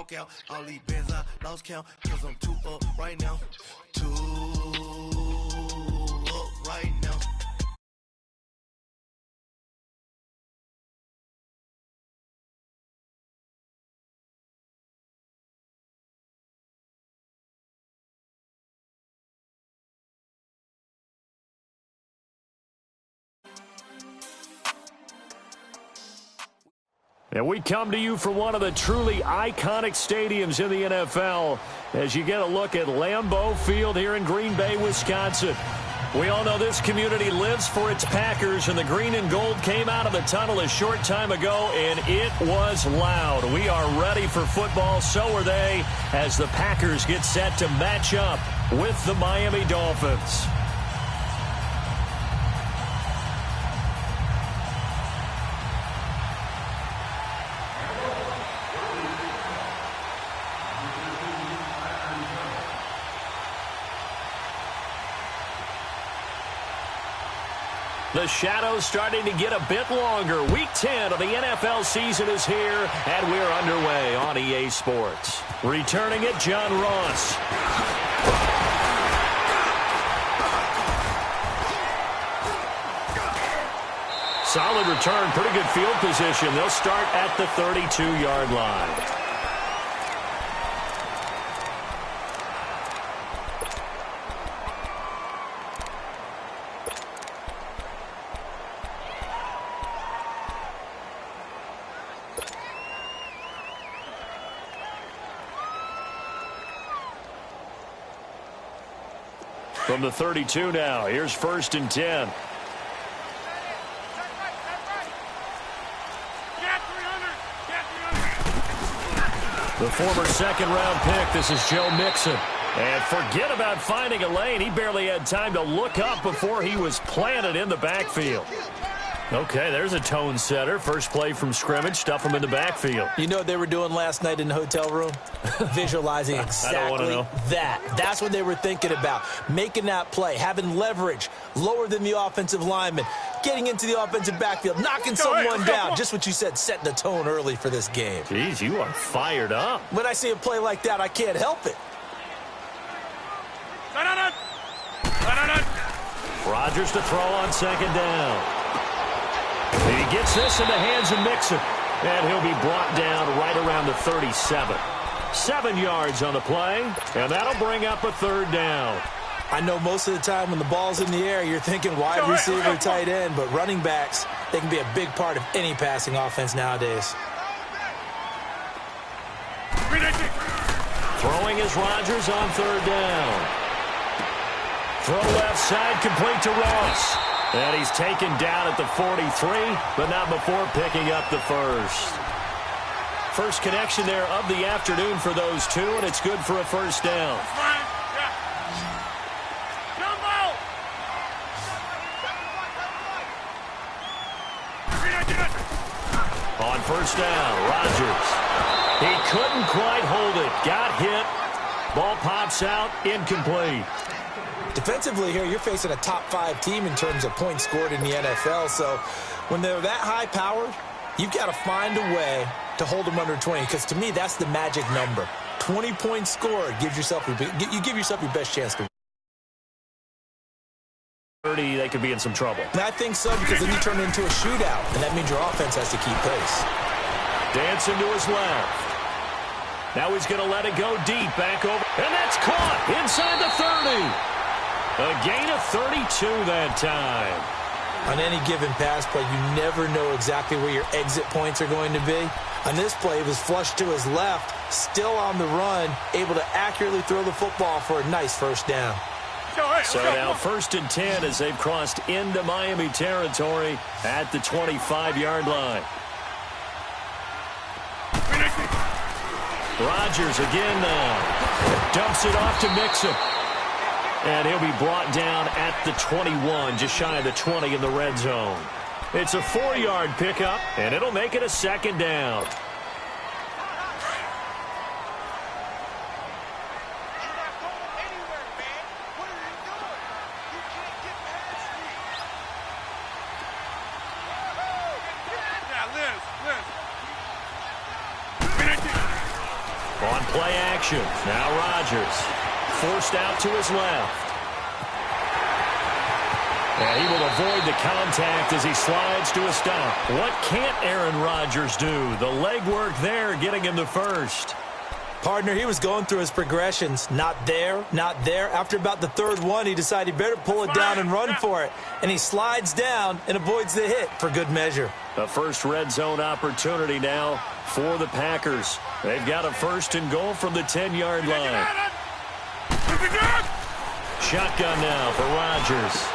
walk out. All these bands I lost count, cause I'm too up right now. Too up right now. And we come to you from one of the truly iconic stadiums in the NFL as you get a look at Lambeau Field here in Green Bay, Wisconsin. We all know this community lives for its Packers, and the green and gold came out of the tunnel a short time ago, and it was loud. We are ready for football, so are they, as the Packers get set to match up with the Miami Dolphins. The shadows starting to get a bit longer. Week 10 of the NFL season is here, and we're underway on EA Sports. Returning it, John Ross. Solid return, pretty good field position. They'll start at the 32-yard line. From the 32 now, here's 1st and 10. The former second-round pick, this is Joe Mixon. And forget about finding a lane. He barely had time to look up before he was planted in the backfield. Okay, there's a tone setter. First play from scrimmage, stuff him in the backfield. You know what they were doing last night in the hotel room? Visualizing exactly that. That's what they were thinking about. Making that play, having leverage, lower than the offensive lineman, getting into the offensive backfield, knocking someone down. Just what you said, setting the tone early for this game. Jeez, you are fired up. When I see a play like that, I can't help it. Rodgers to throw on second down. He gets this in the hands of Mixon, and he'll be brought down right around the 37. 7 yards on the play, and that'll bring up a 3rd down. I know most of the time when the ball's in the air, you're thinking wide receiver, tight end, but running backs, they can be a big part of any passing offense nowadays. Throwing is Rodgers on 3rd down. Throw left side, complete to Ross. And he's taken down at the 43, but not before picking up the first. First connection there of the afternoon for those two, and it's good for a 1st down. On 1st down, Rodgers. He couldn't quite hold it. Got hit. Ball pops out, incomplete. Defensively here, you're facing a top-5 team in terms of points scored in the NFL. So when they're that high-powered, you've got to find a way to hold them under 20. Because to me, that's the magic number. 20 points scored gives yourself you give yourself your best chance to win. 30, they could be in some trouble. And I think so, because then you turn it into a shootout, and that means your offense has to keep pace. Dancing to his left. Now he's going to let it go deep, back over. And that's caught inside the 30. A gain of 32 that time. On any given pass play, you never know exactly where your exit points are going to be. On this play, it was flushed to his left, still on the run, able to accurately throw the football for a nice 1st down. So now 1st and 10 as they've crossed into Miami territory at the 25-yard line. Rodgers again now. Dumps it off to Mixon. And he'll be brought down at the 21, just shy of the 20 in the red zone. It's a 4-yard pickup, and it'll make it a 2nd down. play action. Now Rodgers forced out to his left. And he will avoid the contact as he slides to a stop. What can't Aaron Rodgers do? The legwork there getting him the first. Partner, he was going through his progressions. Not there, not there. After about the third one, he decided he better pull it down and run for it. And he slides down and avoids the hit for good measure. The first red zone opportunity now for the Packers. They've got a first and goal from the 10-yard line. Shotgun now for Rodgers.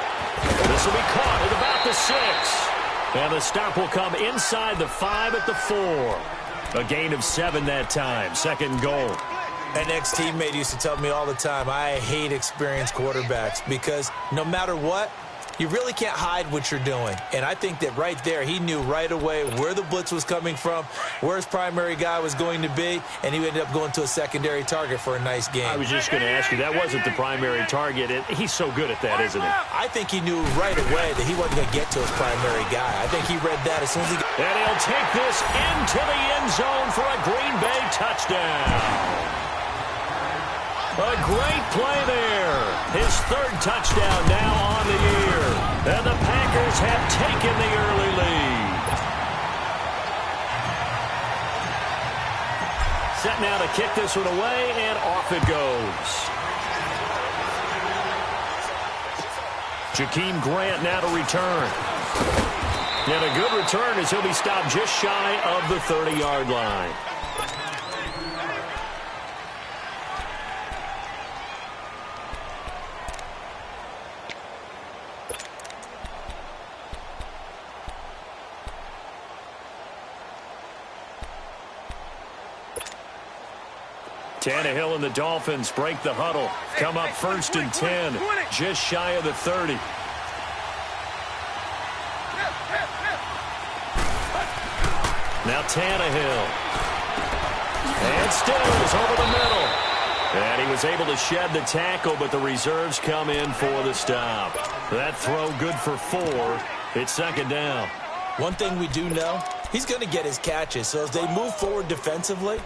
This will be caught at about the 6. And the stop will come inside the 5 at the 4. A gain of 7 that time. Second goal. An ex-teammate used to tell me all the time, I hate experienced quarterbacks because no matter what, you really can't hide what you're doing. And I think that right there, he knew right away where the blitz was coming from, where his primary guy was going to be, and he ended up going to a secondary target for a nice game. I was just going to ask you, that wasn't the primary target. He's so good at that, isn't he? I think he knew right away that he wasn't going to get to his primary guy. I think he read that as soon as he got... And he'll take this into the end zone for a Green Bay touchdown. A great play there. His third touchdown now on the year. And the Packers have taken the early lead. Set now to kick this one away, and off it goes. Jakeem Grant now to return. And a good return as he'll be stopped just shy of the 30-yard line. Tannehill and the Dolphins break the huddle. Come up first and 10, just shy of the 30. Now Tannehill. And Stills over the middle. And he was able to shed the tackle, but the reserves come in for the stop. That throw good for 4. It's second down. One thing we do know, he's going to get his catches. So as they move forward defensively,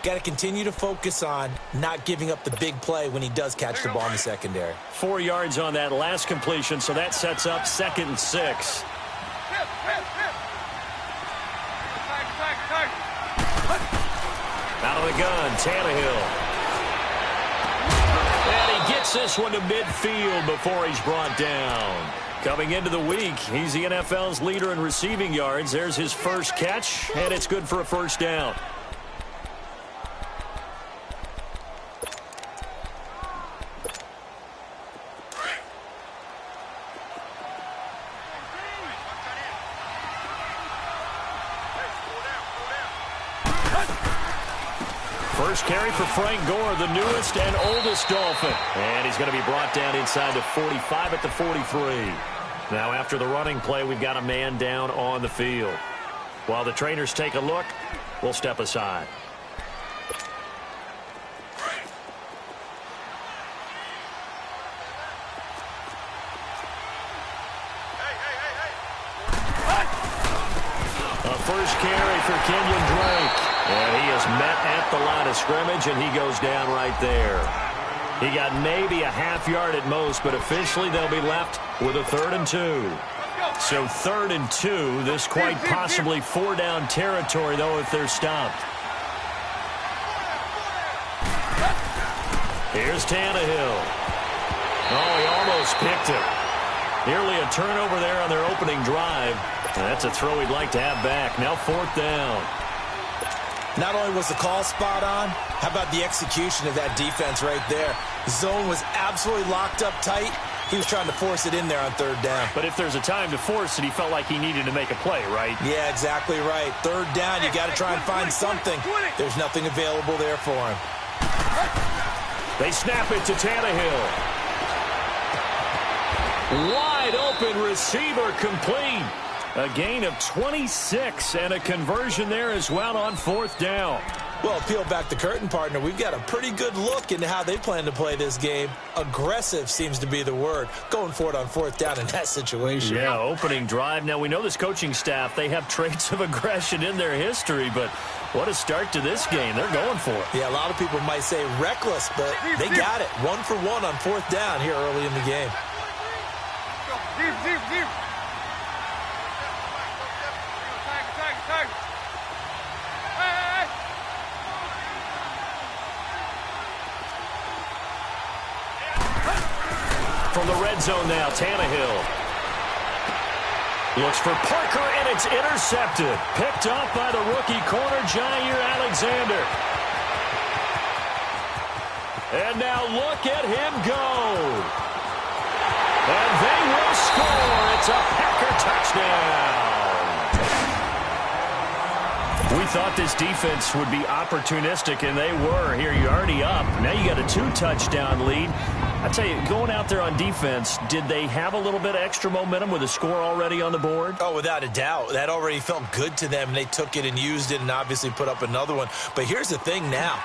got to continue to focus on not giving up the big play when he does catch the ball in the secondary. 4 yards on that last completion, so that sets up 2nd and 6. Out of the gun, Tannehill. And he gets this one to midfield before he's brought down. Coming into the week, he's the NFL's leader in receiving yards. There's his first catch, and it's good for a first down. First carry for Frank Gore, the newest and oldest Dolphin. And he's going to be brought down inside the 45 at the 43. Now after the running play, we've got a man down on the field. While the trainers take a look, we'll step aside. A first carry for Kenyon Drake. And he is met at the line of scrimmage, and he goes down right there. He got maybe a half yard at most, but officially they'll be left with a 3rd and 2. So 3rd and 2, this quite possibly 4-down territory, though, if they're stopped. Here's Tannehill. Oh, he almost picked it. Nearly a turnover there on their opening drive. That's a throw he'd like to have back. Now 4th down. Not only was the call spot on, how about the execution of that defense right there? The zone was absolutely locked up tight. He was trying to force it in there on 3rd down. But if there's a time to force it, he felt like he needed to make a play, right? Yeah, exactly right. 3rd down, you got to try and find something. There's nothing available there for him. They snap it to Tannehill. Wide open receiver complete. A gain of 26 and a conversion there as well on 4th down. Well, peel back the curtain, partner. We've got a pretty good look into how they plan to play this game. Aggressive seems to be the word. Going for it on 4th down in that situation. Yeah, opening drive. Now, we know this coaching staff, they have traits of aggression in their history, but what a start to this game. They're going for it. Yeah, a lot of people might say reckless, but they got it. 1 for 1 on 4th down here early in the game. From the red zone now, Tannehill looks for Parker, and it's intercepted. Picked up by the rookie corner, Jair Alexander. And now look at him go. And they will score. It's a Packer touchdown. We thought this defense would be opportunistic, and they were. Here, you're already up. Now you got a 2-touchdown lead. I tell you, going out there on defense, did they have a little bit of extra momentum with a score already on the board? Oh, without a doubt. That already felt good to them. They took it and used it and obviously put up another one. But here's the thing now.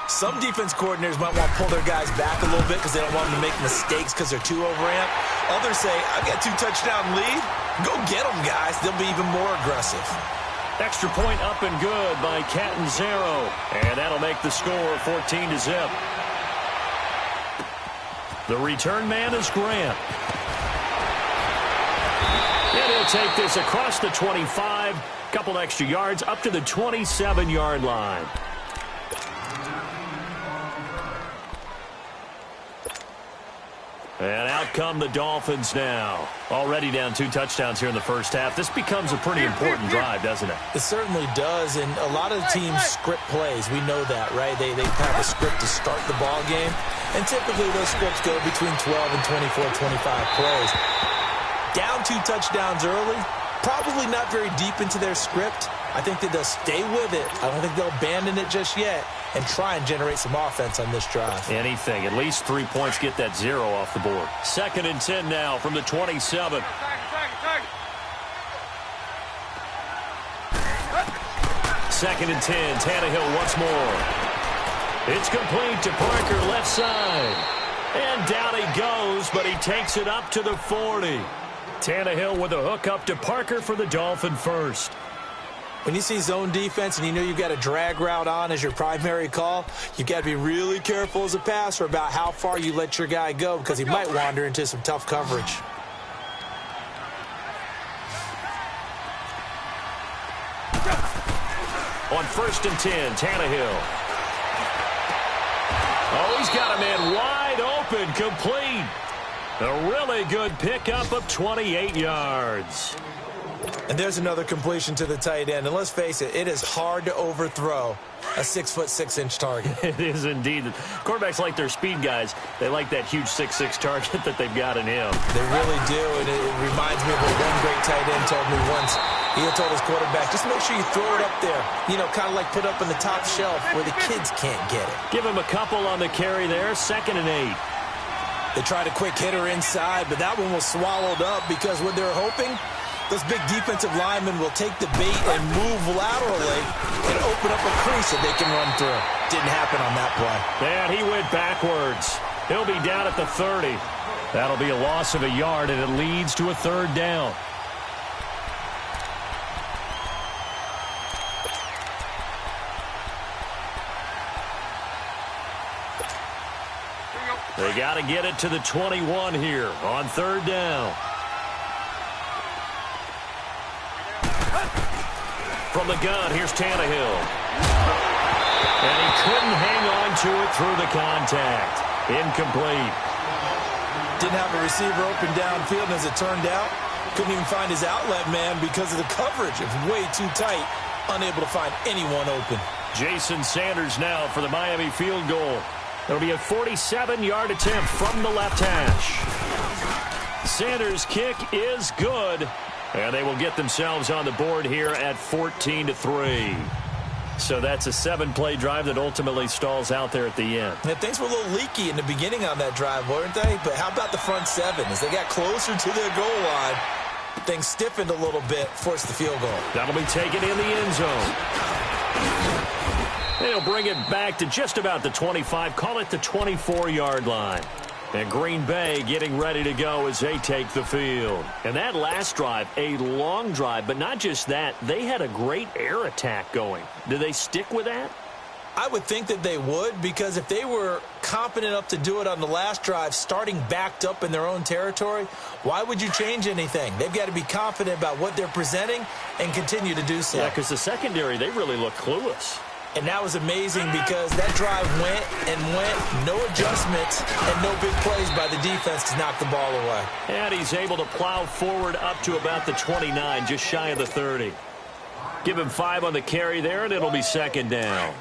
Some defense coordinators might want to pull their guys back a little bit because they don't want them to make mistakes because they're too overamped. Others say, I've got 2-touchdown lead. Go get them, guys. They'll be even more aggressive. Extra point up and good by Catanzaro. And that'll make the score 14-0. The return man is Grant. And he'll take this across the 25. Couple extra yards up to the 27-yard line. And out come the Dolphins now. Already down 2 touchdowns here in the first half. This becomes a pretty important drive, doesn't it? It certainly does, and a lot of the teams script plays. We know that, right? They have a script to start the ball game, and typically those scripts go between 12 and 24, 25 plays. Down 2 touchdowns early, probably not very deep into their script. I think that they'll stay with it. I don't think they'll abandon it just yet and try and generate some offense on this drive. Anything. At least 3 points, get that 0 off the board. 2nd and 10 now from the 27. Second and 10. Tannehill once more. It's complete to Parker, left side. And down he goes, but he takes it up to the 40. Tannehill with a hook up to Parker for the Dolphin first. When you see zone defense and you know you've got a drag route on as your primary call, you've got to be really careful as a passer about how far you let your guy go because he might wander into some tough coverage. On 1st and 10, Tannehill. Oh, he's got a man wide open, complete. A really good pickup of 28 yards. And there's another completion to the tight end. And let's face it, it is hard to overthrow a 6'6" target. It is indeed. Quarterbacks like their speed guys. They like that huge 6'6" target that they've got in him. They really do. And it reminds me of what one great tight end told me once. He had told his quarterback, just make sure you throw it up there. You know, kind of like put up on the top shelf where the kids can't get it. Give him a couple on the carry there. 2nd and 8. They tried a quick hitter inside, but that one was swallowed up because what they're hoping, those big defensive linemen will take the bait and move laterally and open up a crease that they can run through. Didn't happen on that play. And he went backwards. He'll be down at the 30. That'll be a loss of a yard, and it leads to a 3rd down. They got to get it to the 21 here on 3rd down. From the gun, here's Tannehill. And he couldn't hang on to it through the contact. Incomplete. Didn't have a receiver open downfield, and as it turned out, couldn't even find his outlet man because of the coverage. It was way too tight, unable to find anyone open. Jason Sanders now for the Miami field goal. It'll be a 47-yard attempt from the left hash. Sanders' kick is good. And they will get themselves on the board here at 14-3. So that's a 7-play drive that ultimately stalls out there at the end. Yeah, things were a little leaky in the beginning on that drive, weren't they? But how about the front 7? As they got closer to their goal line, things stiffened a little bit, forced the field goal. That'll be taken in the end zone. They'll bring it back to just about the 25, call it the 24-yard line. And Green Bay getting ready to go as they take the field. And that last drive, a long drive, but not just that, they had a great air attack going. Do they stick with that? I would think that they would, because if they were confident enough to do it on the last drive, starting backed up in their own territory, why would you change anything? They've got to be confident about what they're presenting and continue to do so. Yeah, because the secondary, they really look clueless. And that was amazing because that drive went and went, no adjustments and no big plays by the defense to knock the ball away. And he's able to plow forward up to about the 29, just shy of the 30. Give him 5 on the carry there, and it'll be second down.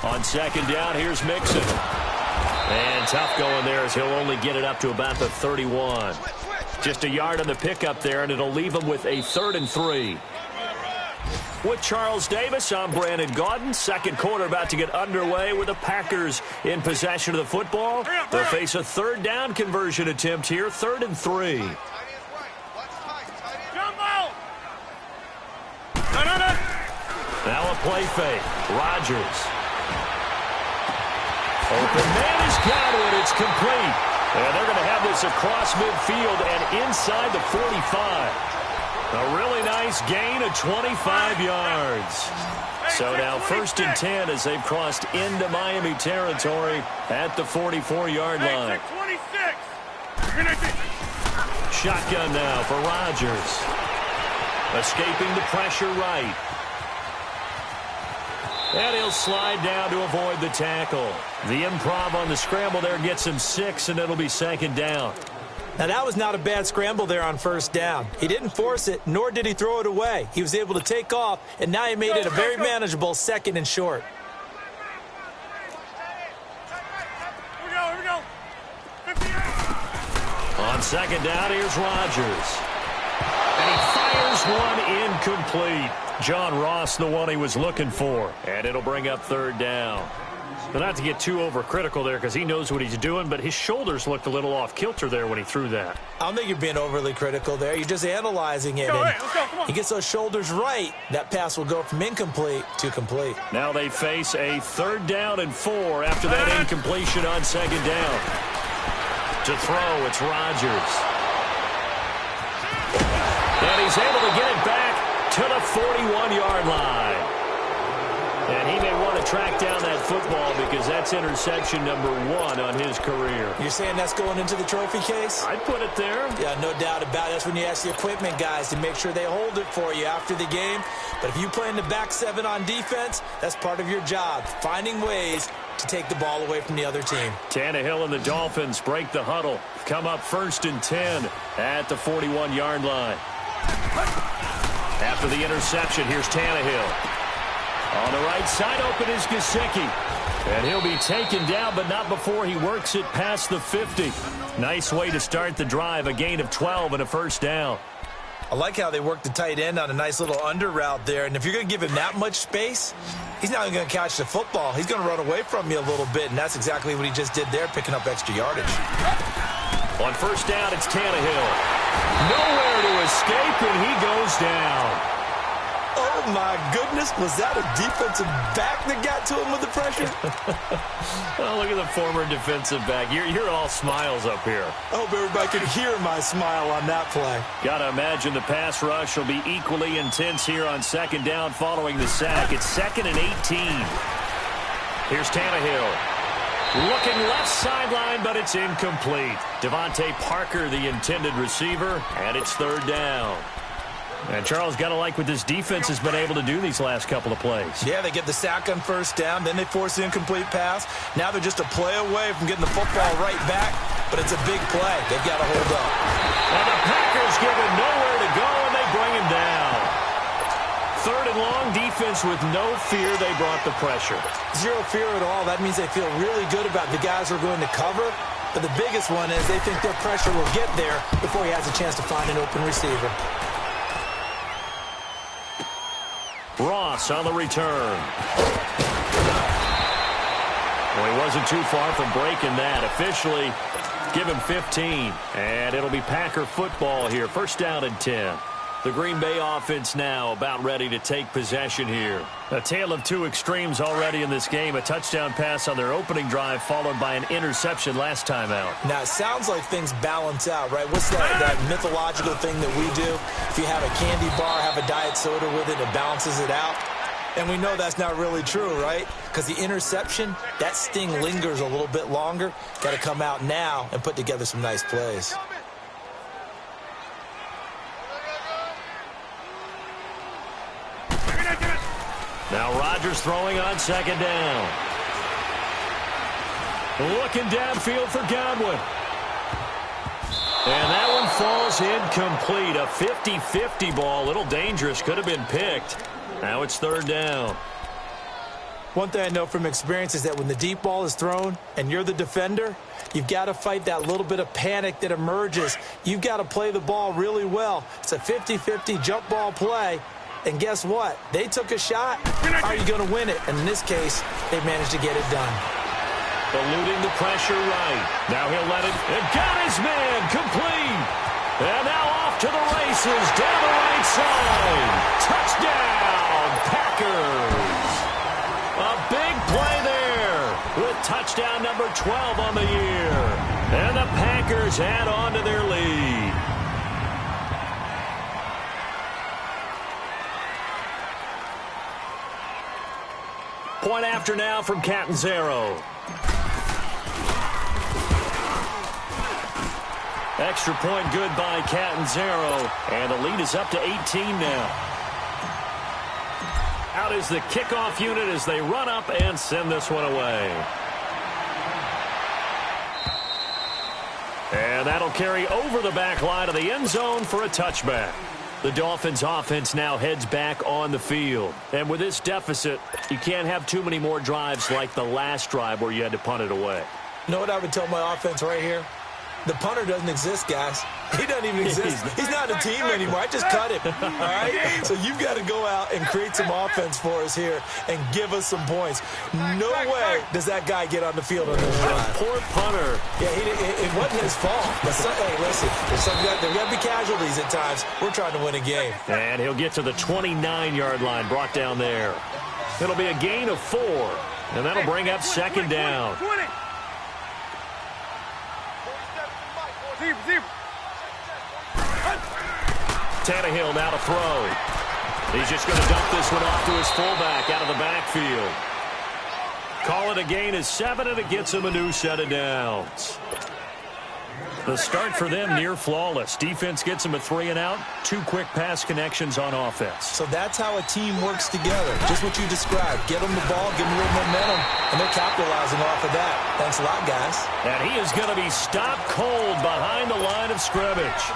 On second down, here's Mixon. And tough going there as he'll only get it up to about the 31. Just a yard on the pickup there, and it'll leave him with a 3rd and 3. With Charles Davis, I'm Brandon Gaudin. Second quarter about to get underway with the Packers in possession of the football. They'll face a 3rd down conversion attempt here, 3rd and 3. Now a play fake. Rodgers. Open man is got it. It's complete. And they're going to have this across midfield and inside the 45. A really nice gain of 25 yards. So now 1st and 10 as they've crossed into Miami territory at the 44-yard line. Shotgun now for Rodgers. Escaping the pressure right. And he'll slide down to avoid the tackle. The improv on the scramble there gets him 6, and it'll be second down. Now, that was not a bad scramble there on 1st down. He didn't force it, nor did he throw it away. He was able to take off, and now he made it a very manageable 2nd and short. Here we go. 50 yards. On second down, here's Rodgers. And he fires one incomplete. John Ross, the one he was looking for. And it'll bring up 3rd down. But not to get too overcritical there because he knows what he's doing, but his shoulders looked a little off kilter there when he threw that. I don't think you're being overly critical there. You're just analyzing it. Let's go. Come on. He gets those shoulders right. That pass will go from incomplete to complete. Now they face a 3rd down and 4 after that incompletion on second down. To throw, it's Rodgers. And he's able to get it back to the 41-yard line. And he may want to track down that football because that's interception number 1 on his career. You're saying that's going into the trophy case? I'd put it there. Yeah, no doubt about it. That's when you ask the equipment guys to make sure they hold it for you after the game. But if you play in the back 7 on defense, that's part of your job, finding ways to take the ball away from the other team. Tannehill and the Dolphins break the huddle. Come up 1st and 10 at the 41-yard line. After the interception, here's Tannehill. On the right side, open is Gesicki. And he'll be taken down, but not before he works it past the 50. Nice way to start the drive, a gain of 12 and a 1st down. I like how they work the tight end on a nice little under route there. And if you're going to give him that much space, he's not going to catch the football. He's going to run away from you a little bit, and that's exactly what he just did there, picking up extra yardage. On 1st down, it's Tannehill. Nowhere to escape, and he goes down. Oh, my goodness. Was that a defensive back that got to him with the pressure? Oh, look at the former defensive back. You're all smiles up here. I hope everybody can hear my smile on that play. Got to imagine the pass rush will be equally intense here on second down following the sack. It's 2nd and 18. Here's Tannehill. Looking left sideline, but it's incomplete. Devontae Parker, the intended receiver, and it's 3rd down. And Charles, got to like what this defense has been able to do these last couple of plays. Yeah, they get the sack on 1st down, then they force the incomplete pass. Now they're just a play away from getting the football right back, but it's a big play. They've got to hold up. And the Packers give him nowhere to go, and they bring him down. 3rd and long, defense with no fear. They brought the pressure. Zero fear at all. That means they feel really good about the guys who are going to cover. But the biggest one is they think their pressure will get there before he has a chance to find an open receiver. Ross on the return. Well, he wasn't too far from breaking that. Officially, Give him 15. And it'll be Packer football here. First down and 10. The Green Bay offense now about ready to take possession here. A tale of two extremes already in this game. A touchdown pass on their opening drive followed by an interception last time out. Now, it sounds like things balance out, right? What's that mythological thing that we do? If you have a candy bar, have a diet soda with it, it balances it out. And we know that's not really true, right? Because the interception, that sting lingers a little bit longer. Got to come out now and put together some nice plays. Now Rodgers throwing on second down. Looking downfield for Godwin. And that one falls incomplete. A 50-50 ball. A little dangerous. Could have been picked. Now it's third down. One thing I know from experience is that when the deep ball is thrown and you're the defender, you've got to fight that little bit of panic that emerges. You've got to play the ball really well. It's a 50-50 jump ball play. And guess what? They took a shot. How are you going to win it? And in this case, they managed to get it done. Eluding the pressure right. Now he'll let it. And got his man complete. And now off to the races down the right side. Touchdown, Packers. A big play there with touchdown number 12 on the year. And the Packers add on to their lead. Point after now from Catanzaro. Extra point good by Catanzaro. And the lead is up to 18 now. Out is the kickoff unit as they run up and send this one away. And that'll carry over the back line of the end zone for a touchback. The Dolphins offense now heads back on the field. And with this deficit, you can't have too many more drives like the last drive where you had to punt it away. You know what I would tell my offense right here? The punter doesn't exist, guys. He doesn't even exist. He's not a team anymore. I just cut him. All right? So you've got to go out and create some offense for us here and give us some points. No way does that guy get on the field on this drive. Poor punter. Yeah, it wasn't his fault. But hey, listen, there got to be casualties at times. We're trying to win a game. And he'll get to the 29-yard line, brought down there. It'll be a gain of 4, and that'll bring up second down. Tannehill now to throw. He's just going to dump this one off to his fullback out of the backfield. Call it a gain of 7, and it gets him a new set of downs. The start for them near flawless. Defense gets them a 3-and-out. 2 quick pass connections on offense. So that's how a team works together. Just what you described. Get them the ball, give them a little momentum, and they're capitalizing off of that. Thanks a lot, guys. And he is going to be stopped cold behind the line of scrimmage.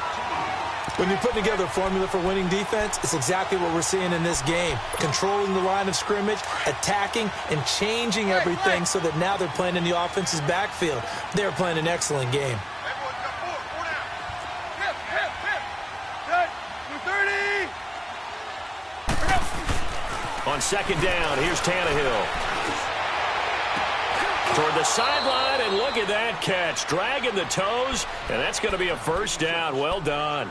When you're putting together a formula for winning defense, it's exactly what we're seeing in this game. Controlling the line of scrimmage, attacking, and changing everything so that now they're playing in the offense's backfield. They're playing an excellent game. On second down, here's Tannehill. Toward the sideline, and look at that catch. Dragging the toes, and that's going to be a first down. Well done.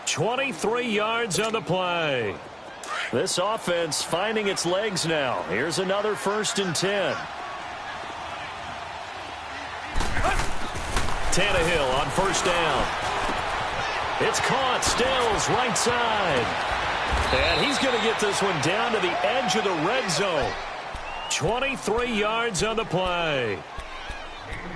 23 yards on the play. This offense finding its legs now. Here's another 1st and 10. Tannehill on first down. It's caught. Stills right side. And he's going to get this one down to the edge of the red zone. 23 yards on the play.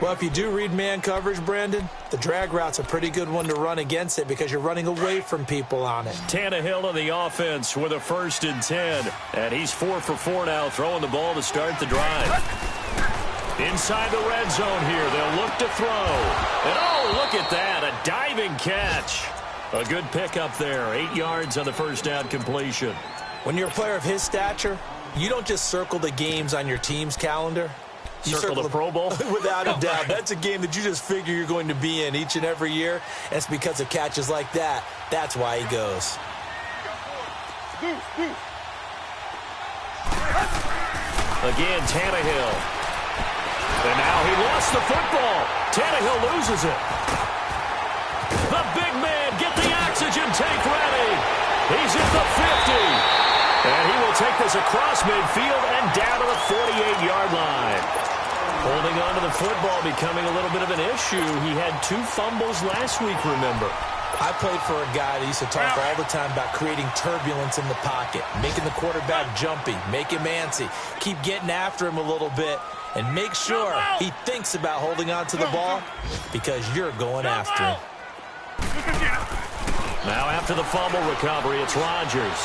Well, if you do read man coverage, Brandon, the drag route's a pretty good one to run against it because you're running away from people on it. Tannehill on the offense with a 1st and 10. And he's 4 for 4 now, throwing the ball to start the drive. Inside the red zone here, they'll look to throw. And oh, look at that, a diving catch. A good pickup there, 8 yards on the first down completion. When you're a player of his stature, you don't just circle the games on your team's calendar. You circle the Pro Bowl? Without a doubt. That's a game that you just figure you're going to be in each and every year. And it's because of catches like that. That's why he goes. Again, Tannehill. And now he lost the football. Tannehill loses it. The big man, get the oxygen tank ready. He's at the 50. And he will take this across midfield and down to the 48-yard line. Holding on to the football becoming a little bit of an issue. He had 2 fumbles last week, remember. I played for a guy that used to talk all the time about creating turbulence in the pocket, making the quarterback jumpy, make him antsy, keep getting after him a little bit, and make sure he thinks about holding on to the ball because you're going after him. Now after the fumble recovery, it's Rodgers.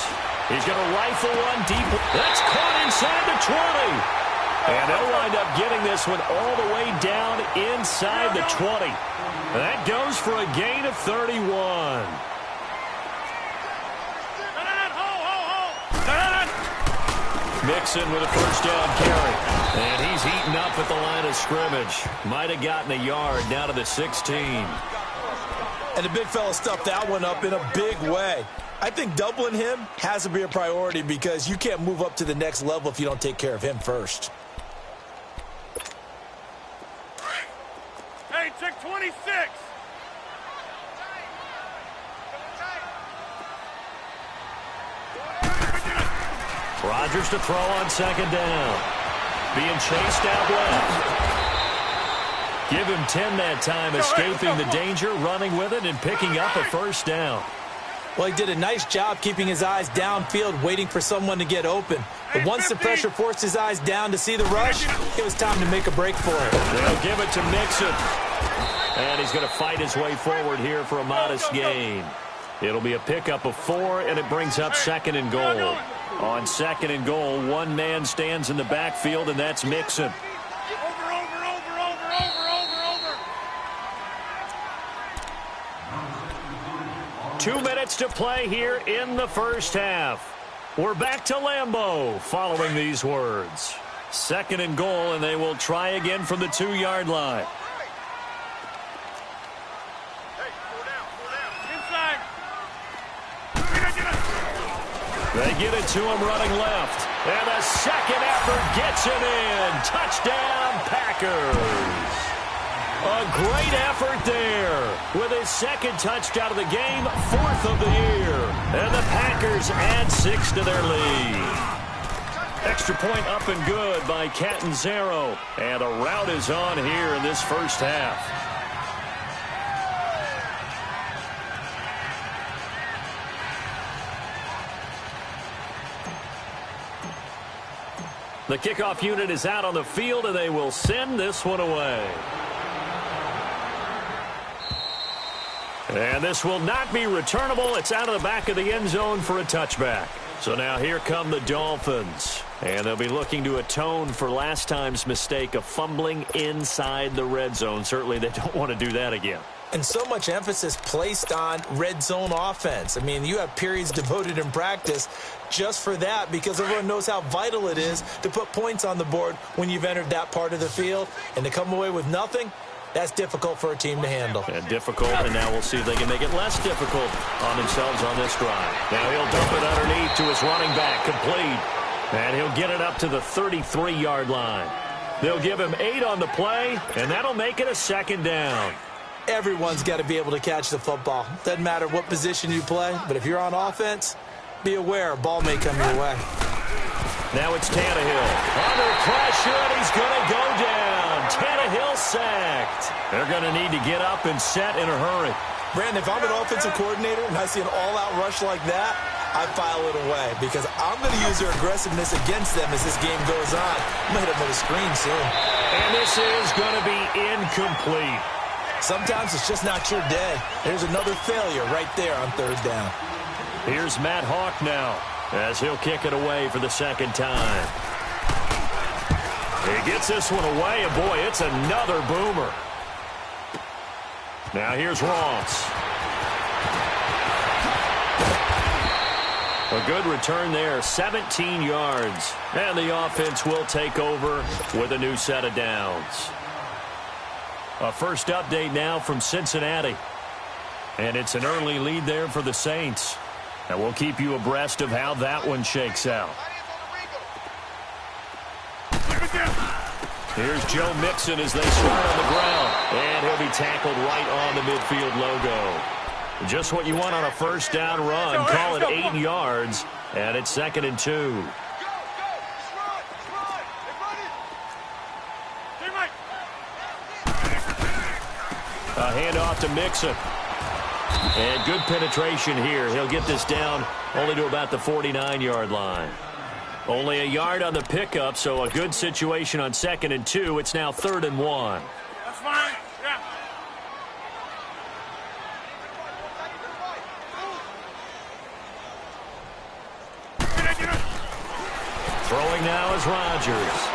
He's going to rifle one deep. That's caught inside the 20. And they'll wind up getting this one all the way down inside the 20. That goes for a gain of 31. Mixon with a first down carry. And he's eaten up at the line of scrimmage. Might have gotten a yard down to the 16. And the big fella stuffed that one up in a big way. I think doubling him has to be a priority because you can't move up to the next level if you don't take care of him first. Hey, check 26. Rodgers to throw on second down. Being chased out left. Give him 10 that time, escaping the danger, running with it, and picking up a first down. Well, he did a nice job keeping his eyes downfield, waiting for someone to get open. But once the pressure forced his eyes down to see the rush, it was time to make a break for it. They'll give it to Mixon. And he's going to fight his way forward here for a modest gain. It'll be a pickup of 4, and it brings up second and goal. On second and goal, one man stands in the backfield, and that's Mixon. 2 minutes to play here in the first half. We're back to Lambeau following these words. Second and goal, and they will try again from the 2-yard line. They get it to him running left. And a second effort gets him in. Touchdown, Packers. A great effort there. With his second touchdown of the game, 4th of the year. And the Packers add 6 to their lead. Extra point up and good by Catanzaro. And a rout is on here in this first half. The kickoff unit is out on the field, and they will send this one away. And this will not be returnable. It's out of the back of the end zone for a touchback. So now here come the Dolphins. And they'll be looking to atone for last time's mistake of fumbling inside the red zone. Certainly they don't want to do that again. And so much emphasis placed on red zone offense. I mean, you have periods devoted in practice just for that because everyone knows how vital it is to put points on the board when you've entered that part of the field. And to come away with nothing, that's difficult for a team to handle. And difficult, and now we'll see if they can make it less difficult on themselves on this drive. Now he'll dump it underneath to his running back, complete. And he'll get it up to the 33-yard line. They'll give him 8 on the play, and that'll make it a second down. Everyone's got to be able to catch the football. Doesn't matter what position you play, but if you're on offense, be aware a ball may come your way. Now it's Tannehill. Under pressure, and he's going to go down. Tannehill sacked. They're going to need to get up and set in a hurry. Brandon, if I'm an offensive coordinator and I see an all-out rush like that, I file it away because I'm going to use their aggressiveness against them as this game goes on. I'm going to hit them with a screen soon. And this is going to be incomplete. Sometimes it's just not your day. There's another failure right there on 3rd down. Here's Matt Hawk now as he'll kick it away for the second time. He gets this one away, and boy, it's another boomer. Now here's Ross. A good return there, 17 yards. And the offense will take over with a new set of downs. A first update now from Cincinnati. And it's an early lead there for the Saints. And we'll keep you abreast of how that one shakes out. Here's Joe Mixon as they start on the ground. And he'll be tackled right on the midfield logo. Just what you want on a first down run. Call it 8 yards. And it's 2nd and 2. A handoff to Mixon. And good penetration here. He'll get this down only to about the 49-yard line. Only a yard on the pickup, so a good situation on 2nd and 2. It's now 3rd and 1. That's fine. Yeah. Throwing now is Rodgers.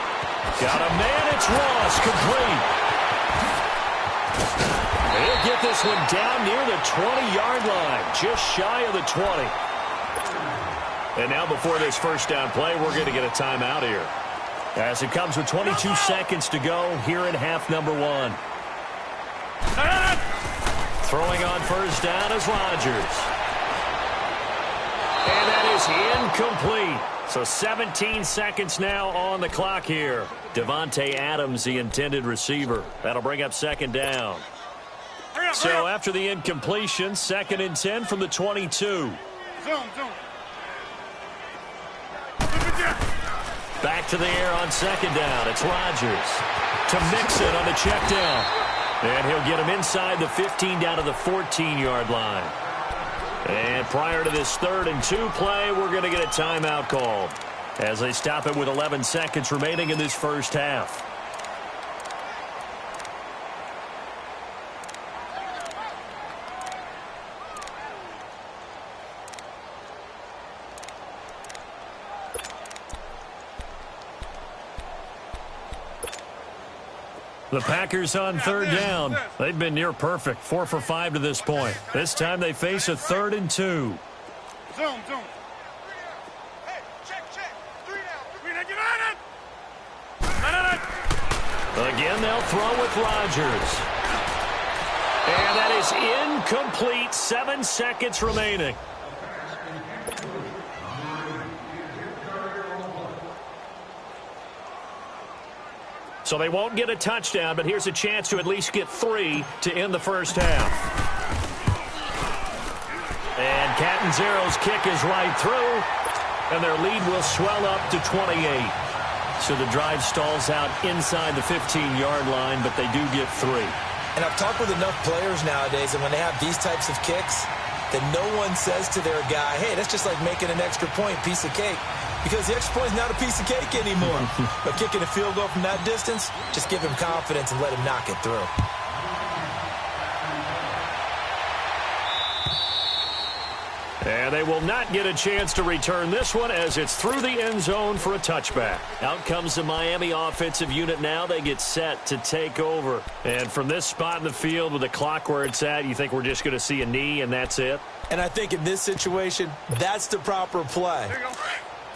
Got a man. It's Ross. Complete. He'll get this one down near the 20-yard line, just shy of the 20. And now before this first down play, we're going to get a timeout here, as it comes with 22 seconds to go here in half number 1. Throwing on first down is Rodgers. And that is incomplete. So 17 seconds now on the clock here. Devontae Adams, the intended receiver. That'll bring up 2nd down. So after the incompletion, 2nd and 10 from the 22. Back to the air on 2nd down. It's Rodgers to Mixon on the check down. And he'll get him inside the 15 down to the 14-yard line. And prior to this 3rd and 2 play, we're going to get a timeout called as they stop it with 11 seconds remaining in this first half. The Packers on 3rd down. They've been near perfect, 4 for 5 to this point. This time they face a 3rd and 2. Zoom. Hey, check. 3 down. 3 down. Get on it. Again, they'll throw with Rodgers. And that is incomplete. 7 seconds remaining. So they won't get a touchdown, but here's a chance to at least get 3 to end the first half. And Catanzaro's kick is right through, and their lead will swell up to 28. So the drive stalls out inside the 15-yard line, but they do get 3. And I've talked with enough players nowadays, and when they have these types of kicks, that no one says to their guy, hey, that's just like making an extra point, piece of cake. Because the extra point is not a piece of cake anymore. But kicking a field goal from that distance, just give him confidence and let him knock it through. And they will not get a chance to return this one as it's through the end zone for a touchback. Out comes the Miami offensive unit now. They get set to take over. And from this spot in the field with the clock where it's at, you think we're just going to see a knee and that's it? And I think in this situation, that's the proper play.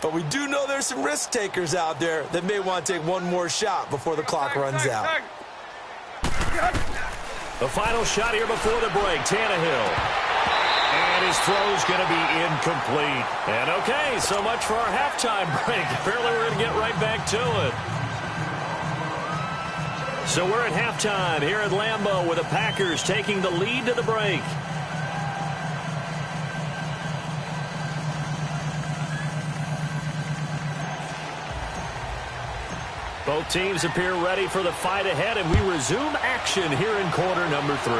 But we do know there's some risk takers out there that may want to take one more shot before the clock runs out. The final shot here before the break, Tannehill. And his throw's going to be incomplete. And okay, so much for our halftime break. Apparently we're going to get right back to it. So we're at halftime here at Lambeau with the Packers taking the lead to the break. Both teams appear ready for the fight ahead, and we resume action here in quarter number 3.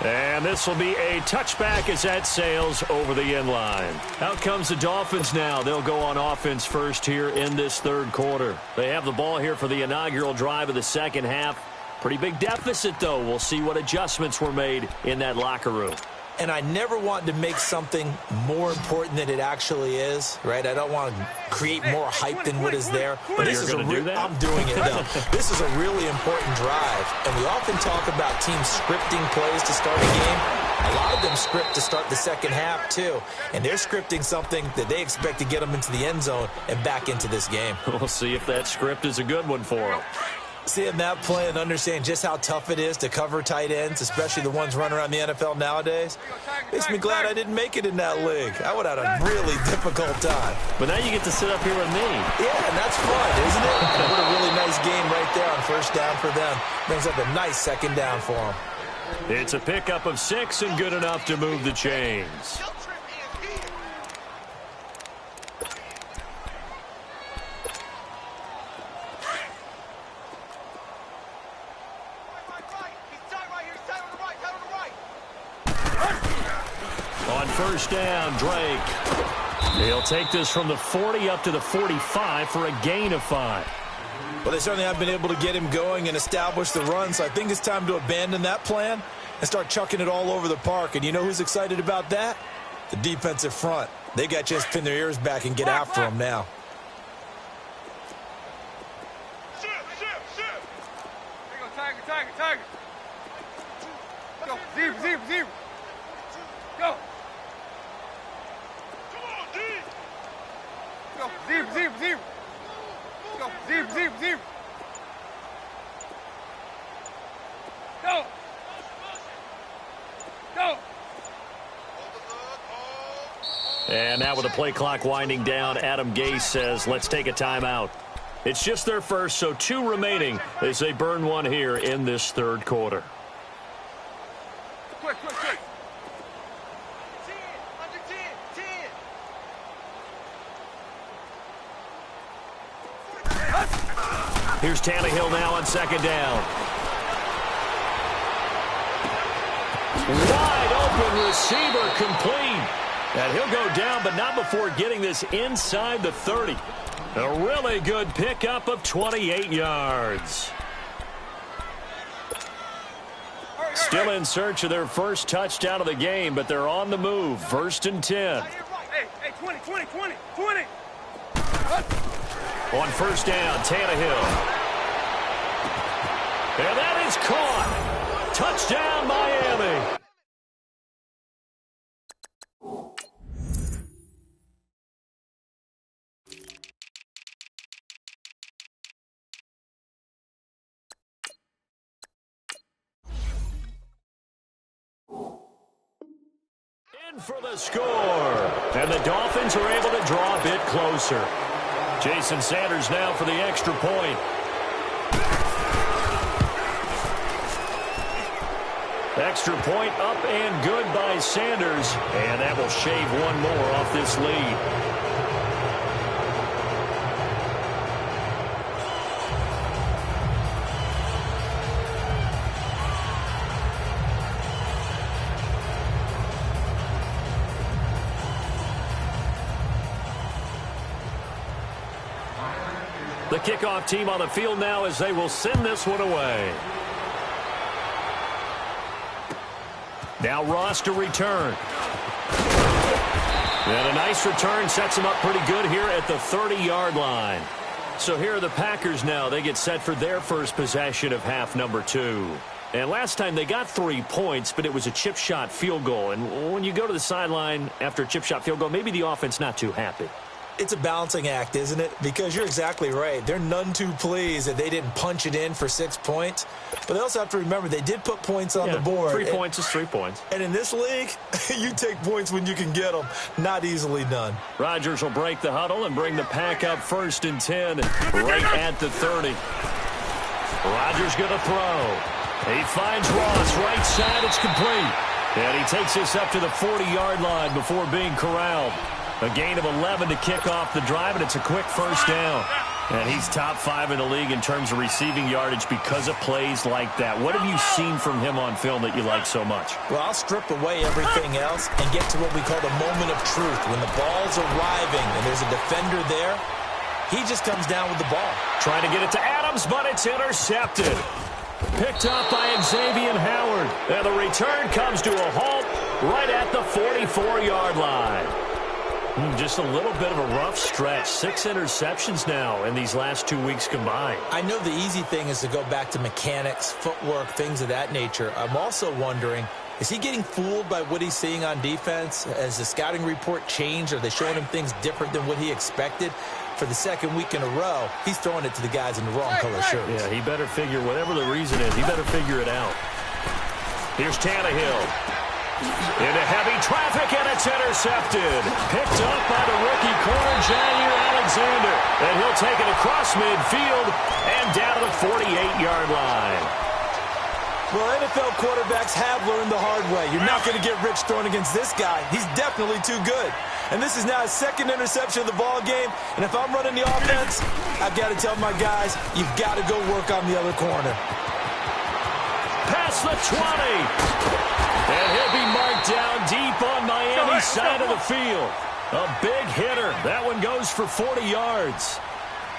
And this will be a touchback as that sails over the end line. Out comes the Dolphins now. They'll go on offense first here in this 3rd quarter. They have the ball here for the inaugural drive of the second half. Pretty big deficit, though. We'll see what adjustments were made in that locker room. And I never want to make something more important than it actually is, right? I don't want to create more hype than what is there. But this is I'm doing it now. This is a really important drive. And we often talk about teams scripting plays to start a game. A lot of them script to start the second half, too. And they're scripting something that they expect to get them into the end zone and back into this game. We'll see if that script is a good one for them. Seeing that play and understanding just how tough it is to cover tight ends, especially the ones running around the NFL nowadays, makes me glad I didn't make it in that league. I would have had a really difficult time. But now you get to sit up here with me. Yeah, and that's fun, isn't it? What a really nice game right there on first down for them. Brings up a nice second down for them. It's a pickup of 6 and good enough to move the chains. On first down, Drake. He'll take this from the 40 up to the 45 for a gain of 5. Well, they certainly have been able to get him going and establish the run, so I think it's time to abandon that plan and start chucking it all over the park. And you know who's excited about that? The defensive front. They got to just pin their ears back and get after him now. Tiger. Go, zero. Go. Come on, D. Go, zero. Go, zero. Go. And now with the play clock winding down, Adam Gase says, let's take a timeout. It's just their first, so 2 remaining as they burn one here in this third quarter. Quick. 10, under 10. Here's Tannehill now on second down. Wide open receiver complete. And he'll go down, but not before getting this inside the 30. A really good pickup of 28 yards. Still in search of their first touchdown of the game, but they're on the move. First and 10. Hey, 20. On first down, Tannehill. And that is caught. Touchdown, Miami. In for the score. And the Dolphins are able to draw a bit closer. Jason Sanders now for the extra point. Extra point up and good by Sanders. And that will shave one more off this lead. The kickoff team on the field now as they will send this one away. Now Ross to return. And a nice return sets him up pretty good here at the 30-yard line. So here are the Packers now. They get set for their first possession of half number 2. And last time they got 3 points, but it was a chip shot field goal. And when you go to the sideline after a chip shot field goal, maybe the offense not too happy. It's a balancing act, isn't it? Because you're exactly right. They're none too pleased that they didn't punch it in for 6 points. But they also have to remember they did put points on the board. 3 points is 3 points. And in this league, you take points when you can get them. Not easily done. Rodgers will break the huddle and bring the pack up first and 10 right at the 30. Rodgers going to throw. He finds Ross right side. It's complete. And he takes this up to the 40-yard line before being corralled. A gain of 11 to kick off the drive, and it's a quick first down. And he's top 5 in the league in terms of receiving yardage because of plays like that. What have you seen from him on film that you like so much? Well, I'll strip away everything else and get to what we call the moment of truth. When the ball's arriving and there's a defender there, he just comes down with the ball. Trying to get it to Adams, but it's intercepted. Picked up by Xavier Howard. And the return comes to a halt right at the 44-yard line. Just a little bit of a rough stretch. 6 interceptions now in these last 2 weeks combined. I know the easy thing is to go back to mechanics, footwork, things of that nature. I'm also wondering Is he getting fooled by what he's seeing on defense? Has the scouting report changed? Are they showing him things different than what he expected? For the second week in a row, he's throwing it to the guys in the wrong color shirts. Yeah, he better figure, whatever the reason is, he better figure it out. Here's Tannehill. Into heavy traffic, and it's intercepted. Picked up by the rookie corner, Jair Alexander. And he'll take it across midfield and down to the 48-yard line. Well, NFL quarterbacks have learned the hard way. You're not going to get rich throwing against this guy. He's definitely too good. And this is now his second interception of the ball game. And if I'm running the offense, I've got to tell my guys, you've got to go work on the other corner. Past the 20. And he'll be marked down deep on Miami's side of the field. A big hitter. That one goes for 40 yards.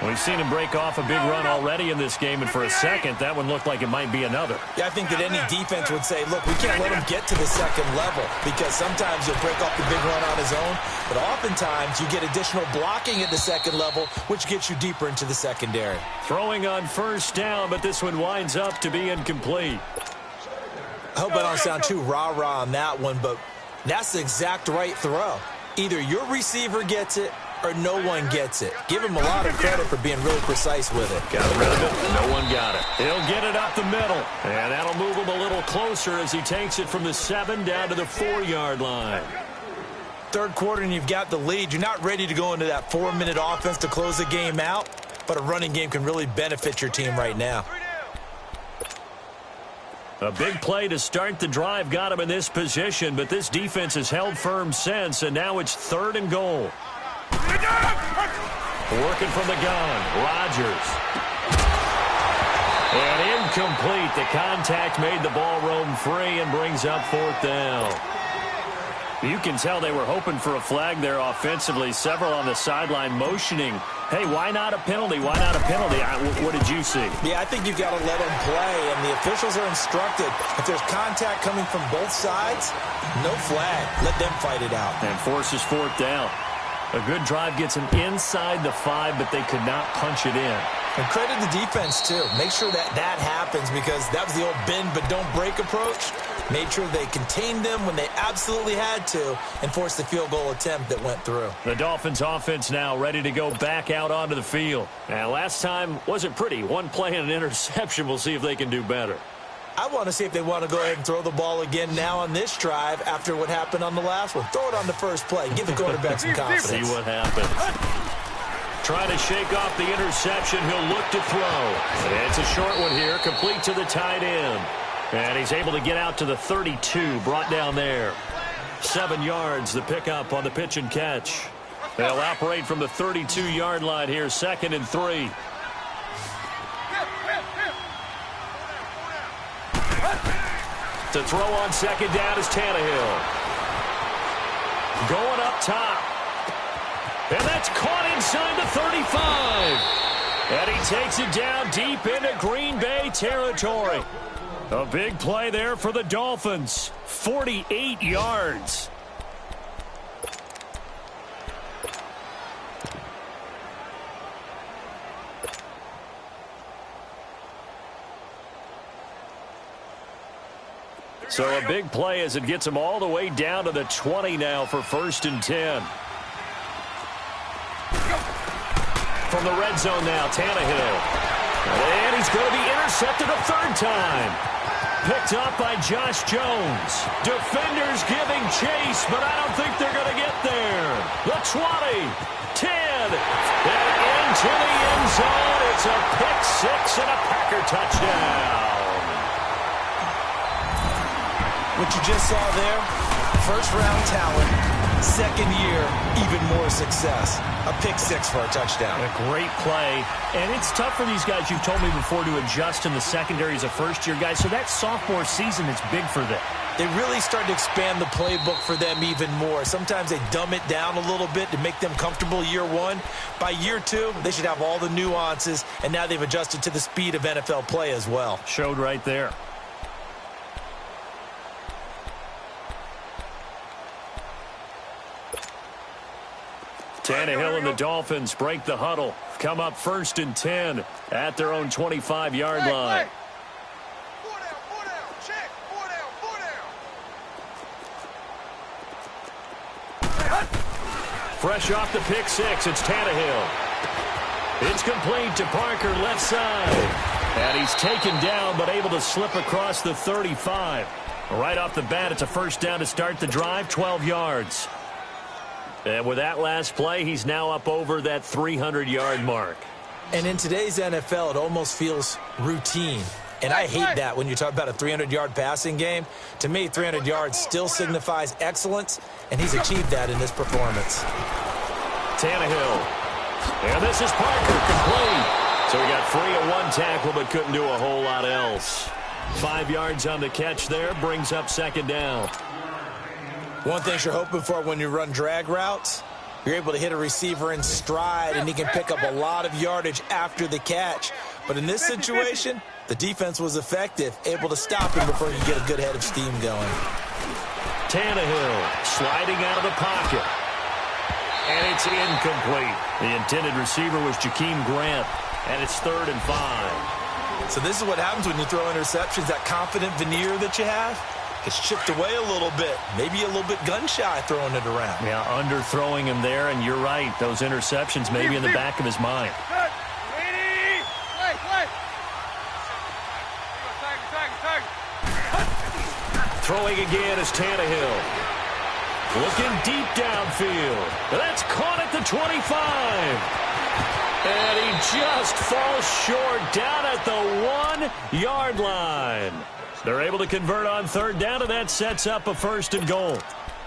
We've seen him break off a big run already in this game, and for a second, that one looked like it might be another. Yeah, I think that any defense would say, look, we can't let him get to the second level because sometimes he'll break off the big run on his own, but oftentimes you get additional blocking at the second level, which gets you deeper into the secondary. Throwing on first down, but this one winds up to be incomplete. I hope I don't sound too rah-rah on that one, but that's the exact right throw. Either your receiver gets it or no one gets it. Give him a lot of credit for being really precise with it. Got rid of it. No one got it. He'll get it up the middle. And that'll move him a little closer as he takes it from the 7 down to the 4-yard line. Third quarter and you've got the lead. You're not ready to go into that 4-minute offense to close the game out, but a running game can really benefit your team right now. A big play to start the drive got him in this position, but this defense has held firm since, and now it's 3rd and goal. Working from the gun, Rodgers. And incomplete. The contact made the ball roam free and brings up 4th down. You can tell they were hoping for a flag there offensively. Several on the sideline motioning, hey, why not a penalty? Why not a penalty? What did you see? Yeah, I think you've got to let them play, and the officials are instructed. If there's contact coming from both sides, no flag. Let them fight it out. And forces 4th down. A good drive gets them inside the 5, but they could not punch it in. And credit the defense, too. Make sure that happens because that was the old bend but don't break approach. Made sure they contained them when they absolutely had to and forced the field goal attempt that went through. The Dolphins offense now ready to go back out onto the field. And last time wasn't pretty. One play and an interception. We'll see if they can do better. I want to see if they want to go ahead and throw the ball again now on this drive after what happened on the last one. Throw it on the first play. Give the quarterback some confidence. See what happens. Trying to shake off the interception. He'll look to throw. It's a short one here, complete to the tight end. And he's able to get out to the 32, brought down there. 7 yards, the pickup on the pitch and catch. They'll operate from the 32-yard line here, 2nd and 3. To throw on 2nd down is Tannehill. Going up top. And that's caught inside the 35. And he takes it down deep into Green Bay territory. A big play there for the Dolphins. 48 yards. So a big play as it gets them all the way down to the 20 now for 1st and 10. From the red zone now, Tannehill. And he's going to be intercepted a 3rd time. Picked up by Josh Jones. Defenders giving chase, but I don't think they're going to get there. The 20, 10, and into the end zone. It's a pick 6 and a Packer touchdown. What you just saw there, first-round talent, 2nd year, even more success. A pick 6 for a touchdown. A great play. And it's tough for these guys, you've told me before, to adjust in the secondary as a first-year guy. So that sophomore season is big for them. They really start to expand the playbook for them even more. Sometimes they dumb it down a little bit to make them comfortable year 1. By year 2, they should have all the nuances, and now they've adjusted to the speed of NFL play as well. Showed right there. Tannehill and the Dolphins break the huddle. Come up 1st and 10 at their own 25-yard line. Fresh off the pick six, it's Tannehill. It's complete to Parker, left side. And he's taken down, but able to slip across the 35. Right off the bat, it's a first down to start the drive, 12 yards. And with that last play, he's now up over that 300-yard mark. And in today's NFL, it almost feels routine. And I hate that when you talk about a 300-yard passing game. To me, 300 yards still signifies excellence, and he's achieved that in this performance. Tannehill. And this is Parker, complete. So he got free of one tackle, but couldn't do a whole lot else. 5 yards on the catch there, brings up second down. One thing you're hoping for when you run drag routes, you're able to hit a receiver in stride, and he can pick up a lot of yardage after the catch. But in this situation, the defense was effective, able to stop him before he could get a good head of steam going. Tannehill sliding out of the pocket. And it's incomplete. The intended receiver was Jakeem Grant, and it's 3rd and 5. So this is what happens when you throw interceptions. That confident veneer that you have gets chipped away a little bit. Maybe a little bit gun-shy throwing it around. Yeah, underthrowing him there, and you're right. Those interceptions may be in the back of his mind. Throwing again is Tannehill. Looking deep downfield. That's caught at the 25. And he just falls short down at the 1-yard line. They're able to convert on 3rd down, and that sets up a 1st and goal.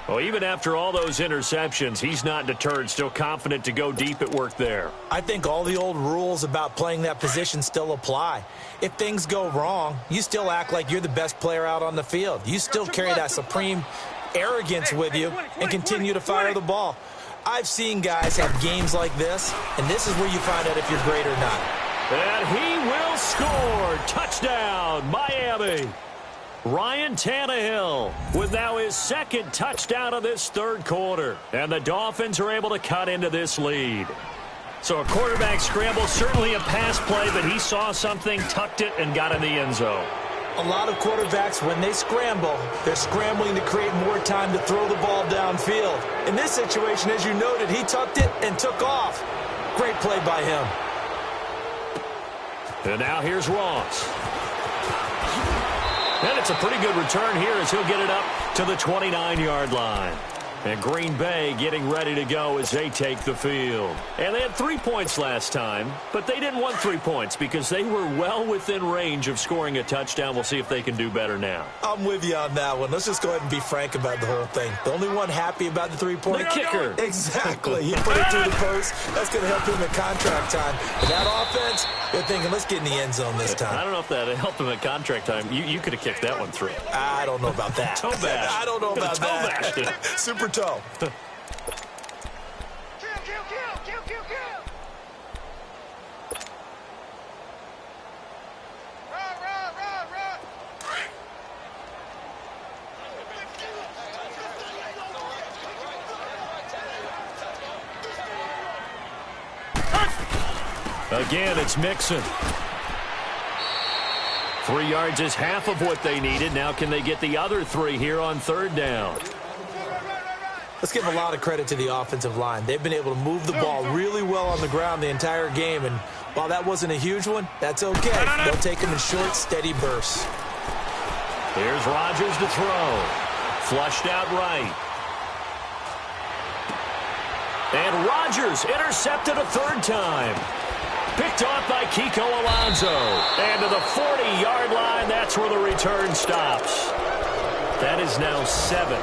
Well, even after all those interceptions, he's not deterred, still confident to go deep at work there. I think all the old rules about playing that position still apply. If things go wrong, you still act like you're the best player out on the field. You still carry that supreme arrogance with you and continue to fire the ball. I've seen guys have games like this, and this is where you find out if you're great or not. And he will score. Touchdown, Miami. Ryan Tannehill with now his 2nd touchdown of this 3rd quarter. And the Dolphins are able to cut into this lead. So a quarterback scramble, certainly a pass play, but he saw something, tucked it, and got in the end zone. A lot of quarterbacks, when they scramble, they're scrambling to create more time to throw the ball downfield. In this situation, as you noted, he tucked it and took off. Great play by him. And now here's Ross. And it's a pretty good return here as he'll get it up to the 29-yard line. And Green Bay getting ready to go as they take the field. And they had 3 points last time, but they didn't want 3 points because they were well within range of scoring a touchdown. We'll see if they can do better now. I'm with you on that one. Let's just go ahead and be frank about the whole thing. The only one happy about the 3-point the kicker. Exactly. He put it through the post. That's going to help him at contract time. But that offense, they're thinking, let's get in the end zone this time. I don't know if that helped him at contract time. You could have kicked that one through. I don't know about that. Toe bash. I don't know about that. Toe Super toe. Again, it's Mixon. 3 yards is half of what they needed. Now can they get the other 3 here on 3rd down? Let's give a lot of credit to the offensive line. They've been able to move the ball really well on the ground the entire game, and while that wasn't a huge one, that's okay. They'll take them in short, steady bursts. Here's Rodgers to throw. Flushed out right. And Rodgers intercepted a 3rd time. Picked off by Kiko Alonso. And to the 40-yard line, that's where the return stops. That is now 7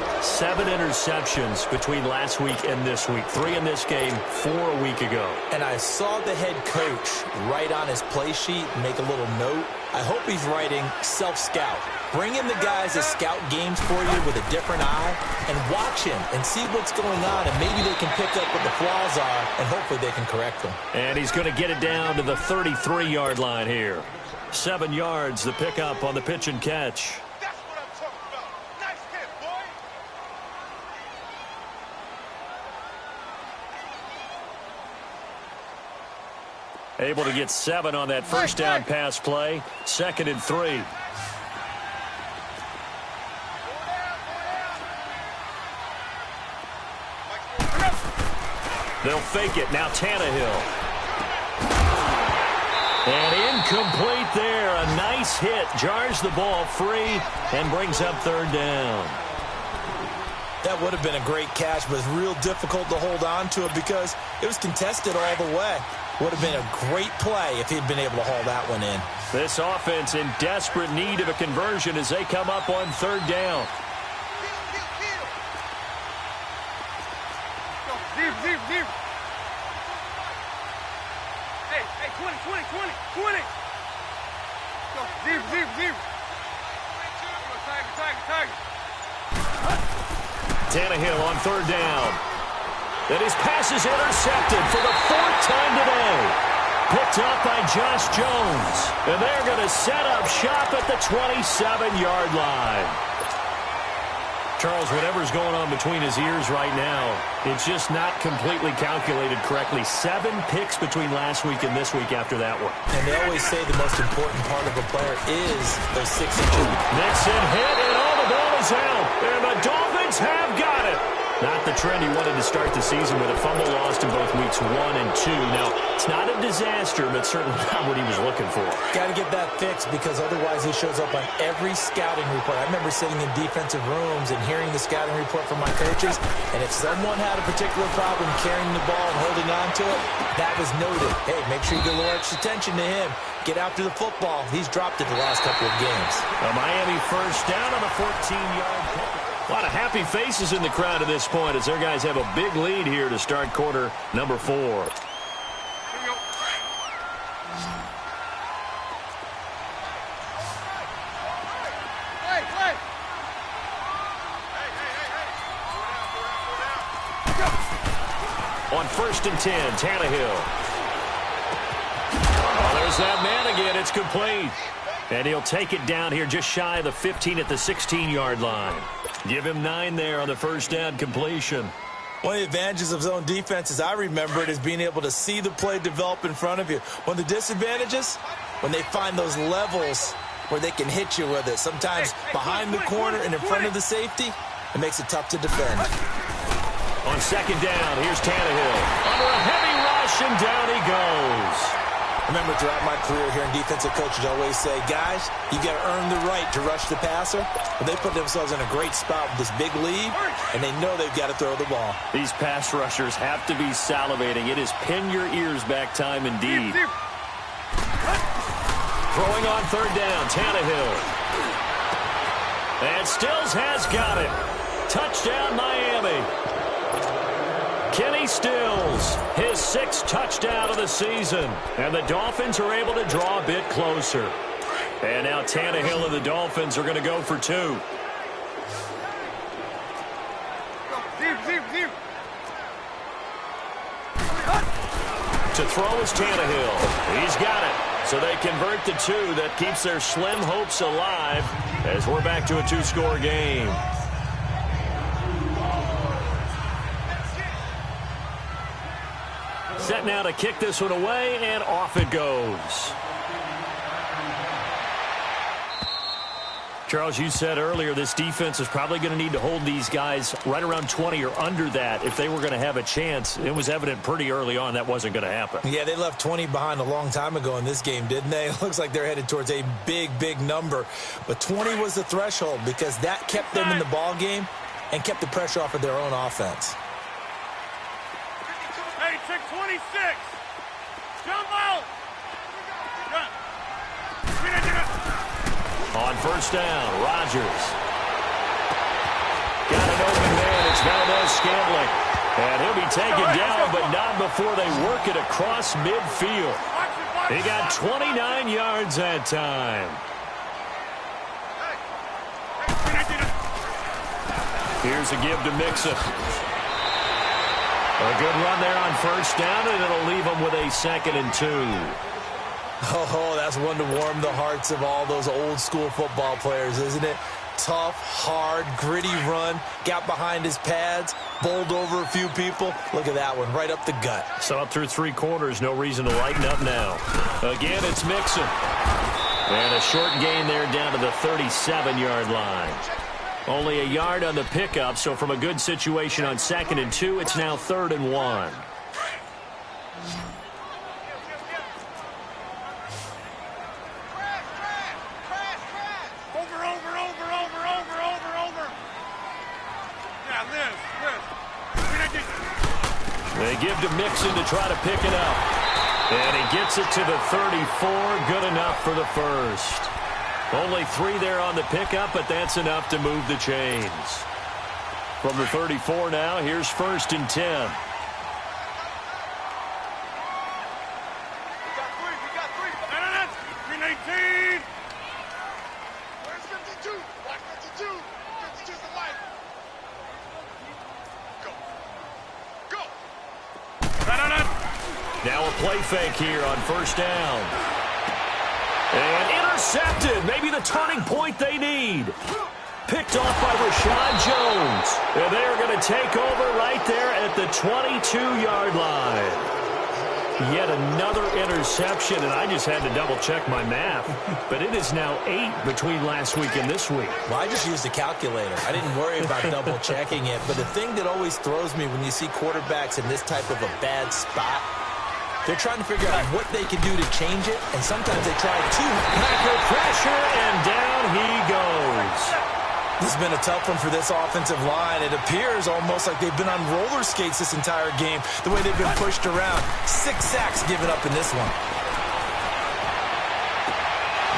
interceptions between last week and this week. 3 in this game, 4 a week ago. And I saw the head coach write on his play sheet, make a little note. I hope he's writing self-scout. Bring in the guys that scout games for you with a different eye and watch him and see what's going on, and maybe they can pick up what the flaws are, and hopefully they can correct them. And he's going to get it down to the 33-yard line here. 7 yards, the pickup on the pitch and catch. That's what I'm talking about. Nice hit, boy. Able to get 7 on that first down pass play. 2nd and 3. They'll fake it. Now Tannehill. And incomplete there. A nice hit. Jars the ball free and brings up third down. That would have been a great catch, but it's real difficult to hold on to it because it was contested all the way. Would have been a great play if he'd been able to haul that one in. This offense in desperate need of a conversion as they come up on third down. Zero. Hey, 20. Go, zero. Tiger. Tannehill on third down. And his pass is intercepted for the fourth time today. Picked up by Josh Jones. And they're going to set up shop at the 27-yard line. Charles, whatever's going on between his ears right now, it's just not completely calculated correctly. 7 picks between last week and this week after that one. And they always say the most important part of a player is those 6 inches. Nixon hit, and all the ball is out. And the Dolphins have got it. Not the trend he wanted to start the season with a fumble lost in both weeks 1 and 2. Now, it's not a disaster, but certainly not what he was looking for. Got to get that fixed because otherwise he shows up on every scouting report. I remember sitting in defensive rooms and hearing the scouting report from my coaches, and if someone had a particular problem carrying the ball and holding on to it, that was noted. Hey, make sure you get a little extra attention to him. Get after the football. He's dropped it the last couple of games. A Miami first down on a 14-yard kick. A lot of happy faces in the crowd at this point as their guys have a big lead here to start quarter number 4. Here we go. Hey. On first and 10, Tannehill. Oh, there's that man again. It's complete. And he'll take it down here just shy of the 15 at the 16-yard line. Give him 9 there on the first down completion. One of the advantages of zone defense, as I remember it, is being able to see the play develop in front of you. One of the disadvantages, when they find those levels where they can hit you with it. Sometimes behind the corner and in front of the safety, it makes it tough to defend. On second down, here's Tannehill. Under a heavy rush, and down he goes. Remember, throughout my career here in defensive coaches, I always say, guys, you got to earn the right to rush the passer. But they put themselves in a great spot with this big lead, and they know they've got to throw the ball. These pass rushers have to be salivating. It is pin your ears back time indeed. Throwing on third down, Tannehill. And Stills has got it. Touchdown, Miami. Kenny Stills, his 6th touchdown of the season. And the Dolphins are able to draw a bit closer. And now Tannehill and the Dolphins are going to go for 2. Zero. To throw is Tannehill. He's got it. So they convert the 2. That keeps their slim hopes alive as we're back to a 2-score game. Set now to kick this one away, and off it goes. Charles, you said earlier this defense is probably going to need to hold these guys right around 20 or under that if they were going to have a chance. It was evident pretty early on that wasn't going to happen. Yeah, they left 20 behind a long time ago in this game, didn't they? It looks like they're headed towards a big number. But 20 was the threshold because that kept them in the ball game and kept the pressure off of their own offense. Hey, check 26. Jump out. On first down, Rodgers. Got it open man. It's Valdez-Scantling. And he'll be taken down, but not before they work it across midfield. He got 29 yards that time. Here's a give to Mixon. A good run there on first down, and it'll leave them with a 2nd and 2. Oh, that's one to warm the hearts of all those old-school football players, isn't it? Tough, hard, gritty run. Got behind his pads, bowled over a few people. Look at that one, right up the gut. So up through 3 quarters, no reason to lighten up now. Again, it's Mixon. And a short gain there down to the 37-yard line. Only a yard on the pickup, so from a good situation on 2nd and 2, it's now 3rd and 1. They give to Mixon to try to pick it up. And he gets it to the 34. Good enough for the first. Only 3 there on the pickup, but that's enough to move the chains. From the 34 now, here's 1st and 10. Now a play fake here on 1st down. And intercepted. Maybe the turning point they need. Picked off by Rashad Jones. And they're going to take over right there at the 22-yard line. Yet another interception, and I just had to double-check my math. But it is now 8 between last week and this week. Well, I just used a calculator. I didn't worry about double-checking it. But the thing that always throws me when you see quarterbacks in this type of a bad spot, they're trying to figure out what they can do to change it, and sometimes they try to. Packer pressure, and down he goes. This has been a tough one for this offensive line. It appears almost like they've been on roller skates this entire game, the way they've been pushed around. 6 sacks given up in this one.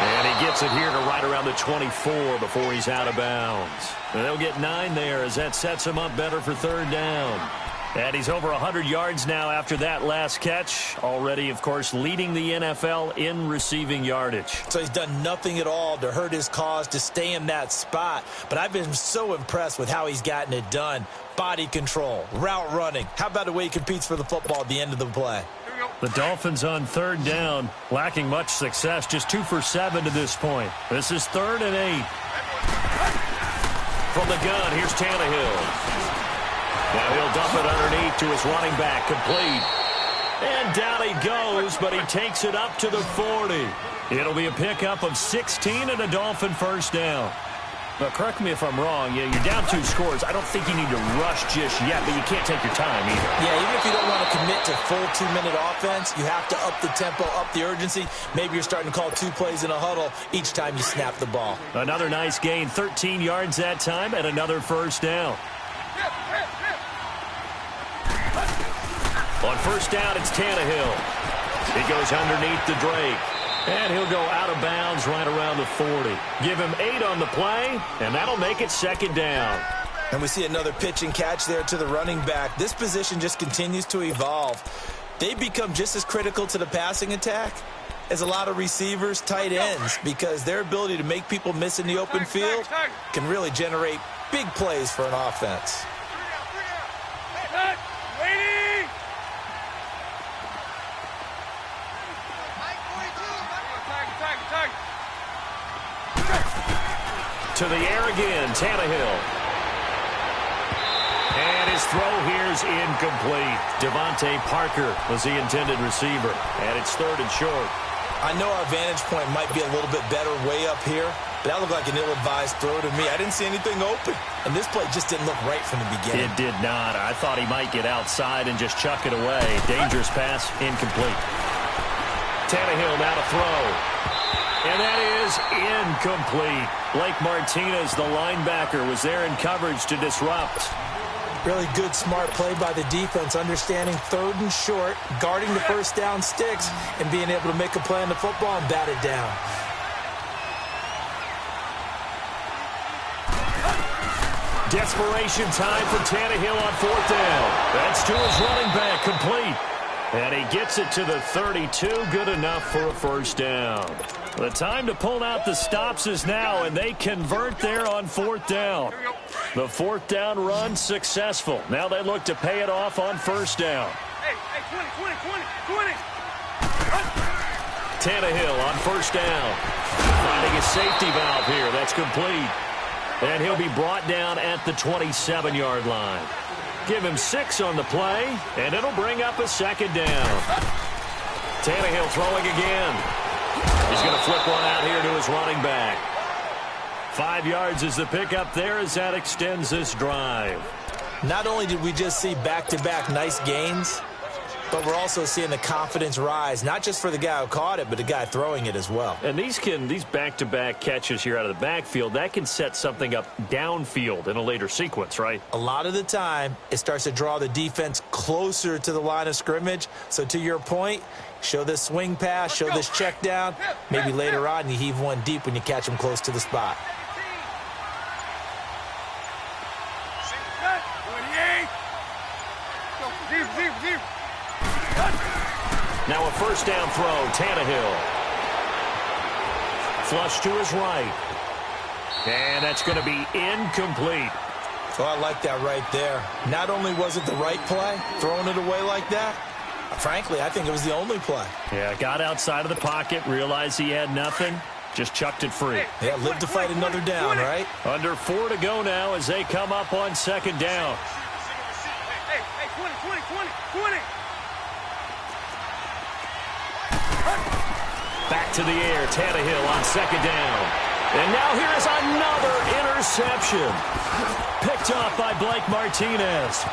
And he gets it here to right around the 24 before he's out of bounds. And they'll get 9 there as that sets him up better for 3rd down. And he's over 100 yards now after that last catch. Already, of course, leading the NFL in receiving yardage. So he's done nothing at all to hurt his cause, to stay in that spot. But I've been so impressed with how he's gotten it done. Body control, route running. How about the way he competes for the football at the end of the play? The Dolphins on 3rd down, lacking much success, just 2 for 7 to this point. This is 3rd and 8. From the gun, here's Tannehill. Now he'll dump it underneath to his running back, complete. And down he goes, but he takes it up to the 40. It'll be a pickup of 16 and a Dolphin 1st down. But correct me if I'm wrong, you're down 2 scores. I don't think you need to rush just yet, but you can't take your time either. Yeah, even if you don't want to commit to full 2-minute offense, you have to up the tempo, up the urgency. Maybe you're starting to call 2 plays in a huddle each time you snap the ball. Another nice gain, 13 yards that time, and another 1st down. On 1st down, it's Tannehill. He goes underneath to Drake. And he'll go out of bounds right around the 40. Give him 8 on the play, and that'll make it 2nd down. And we see another pitch and catch there to the running back. This position just continues to evolve. They become just as critical to the passing attack as a lot of receivers, tight ends, because their ability to make people miss in the open field can really generate big plays for an offense. To the air again, Tannehill. And his throw here's incomplete. Devontae Parker was the intended receiver. And it's 3rd and short. I know our vantage point might be a little bit better way up here, but that looked like an ill-advised throw to me. I didn't see anything open. And this play just didn't look right from the beginning. It did not. I thought he might get outside and just chuck it away. Dangerous pass, incomplete. Tannehill now to throw. And that is incomplete. Blake Martinez, the linebacker, was there in coverage to disrupt. Really good, smart play by the defense, understanding 3rd and short, guarding the 1st down sticks, and being able to make a play on the football and bat it down. Desperation time for Tannehill on 4th down. That's to his running back, complete. And he gets it to the 32, good enough for a 1st down. The time to pull out the stops is now, and they convert there on 4th down. The 4th down run successful. Now they look to pay it off on 1st down. Hey, 20. Tannehill on 1st down. Finding a safety valve here. That's complete. And he'll be brought down at the 27-yard line. Give him 6 on the play, and it'll bring up a 2nd down. Tannehill throwing again. He's going to flip one out here to his running back. 5 yards is the pickup there as that extends this drive. Not only did we just see back-to-back nice gains, But we're also seeing the confidence rise, not just for the guy who caught it, but the guy throwing it as well. And these back-to-back catches here out of the backfield, that can set something up downfield in a later sequence, right? A lot of the time, it starts to draw the defense closer to the line of scrimmage. So to your point, show this swing pass, show this check down. Maybe later on you heave one deep when you catch them close to the spot. Now a first down throw, Tannehill. Flush to his right. And that's going to be incomplete. Oh, I like that right there. Not only was it the right play, throwing it away like that, frankly, I think it was the only play. Yeah, got outside of the pocket, realized he had nothing, just chucked it free. Yeah, live to fight another down, right? Under 4 to go now as they come up on second down. Hey, 20. Back to the air, Tannehill on second down. And now here is another interception. Picked off by Blake Martinez.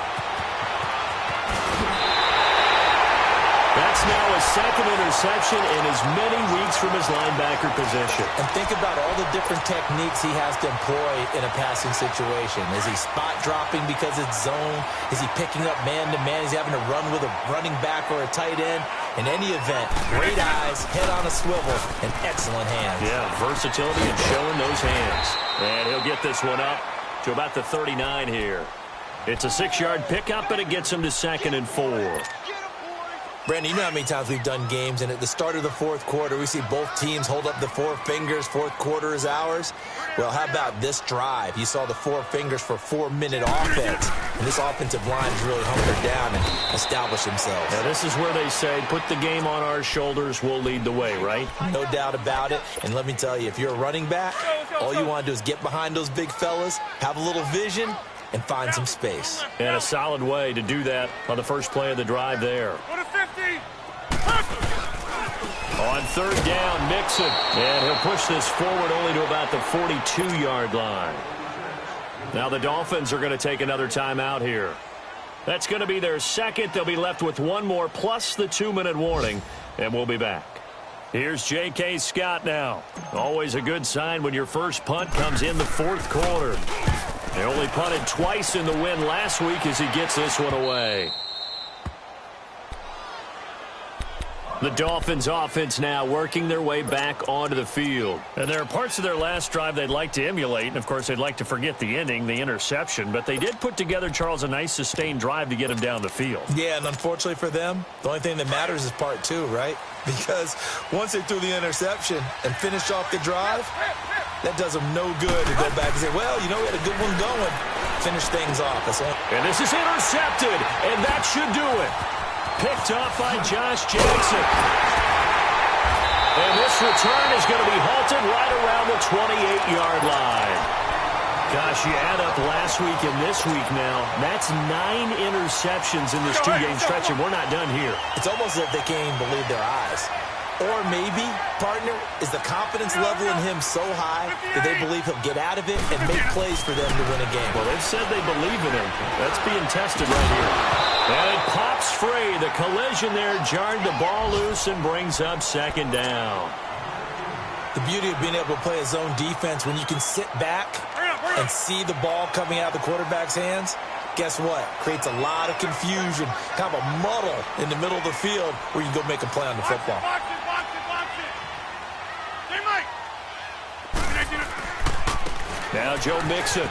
That's now his second interception in as many weeks from his linebacker position. And think about all the different techniques he has to employ in a passing situation. Is he spot dropping because it's zone? Is he picking up man-to-man? Is he having to run with a running back or a tight end? In any event, great eyes, head on a swivel, and excellent hands. Yeah, versatility and showing those hands. And he'll get this one up to about the 39 here. It's a 6-yard pickup, and it gets him to 2nd and 4. Brandon, you know how many times we've done games, and at the start of the fourth quarter, we see both teams hold up the 4 fingers, fourth quarter is ours. Well, how about this drive? You saw the 4 fingers for 4-minute offense, and this offensive line has really hunkered down and established themselves. Now, this is where they say, put the game on our shoulders, we'll lead the way, right? No doubt about it, and let me tell you, if you're a running back, all you want to do is get behind those big fellas, have a little vision, and find some space. And a solid way to do that on the first play of the drive there. On third down, Mixon. And he'll push this forward only to about the 42-yard line. Now the Dolphins are going to take another timeout here. That's going to be their second. They'll be left with one more plus the 2-minute warning, and we'll be back. Here's J.K. Scott now. Always a good sign when your first punt comes in the fourth quarter. They only punted twice in the win last week as he gets this one away. The Dolphins offense now working their way back onto the field. And there are parts of their last drive they'd like to emulate. And, of course, they'd like to forget the ending, the interception. But they did put together, Charles, a nice sustained drive to get him down the field. Yeah, and unfortunately for them, the only thing that matters is part 2, right? Because once they threw the interception and finished off the drive, that does them no good to go back and say, well, you know, we had a good one going. Finish things off. And this is intercepted, and that should do it. Picked off by Josh Jackson. And this return is going to be halted right around the 28-yard line. Gosh, you add up last week and this week now, that's 9 interceptions in this 2-game stretch, and we're not done here. It's almost as if they can't even believe their eyes. Or maybe, partner, is the confidence level in him so high that they believe he'll get out of it and make plays for them to win a game. Well, they've said they believe in him. That's being tested right here. And it pops free. The collision there jarred the ball loose and brings up second down. The beauty of being able to play a zone defense when you can sit back and see the ball coming out of the quarterback's hands, guess what? Creates a lot of confusion, kind of a muddle in the middle of the field where you can go make a play on the football. Now Joe Mixon.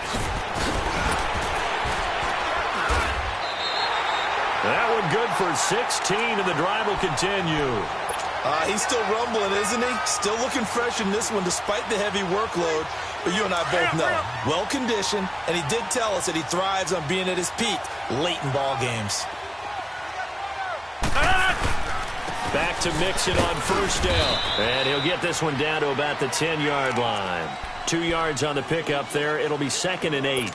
That one good for 16, and the drive will continue. He's still rumbling, isn't he? Still looking fresh in this one despite the heavy workload. But you and I both know, well-conditioned, and he did tell us that he thrives on being at his peak late in ball games. Back to Mixon on first down. And he'll get this one down to about the 10-yard line. 2 yards on the pickup there. It'll be 2nd and 8.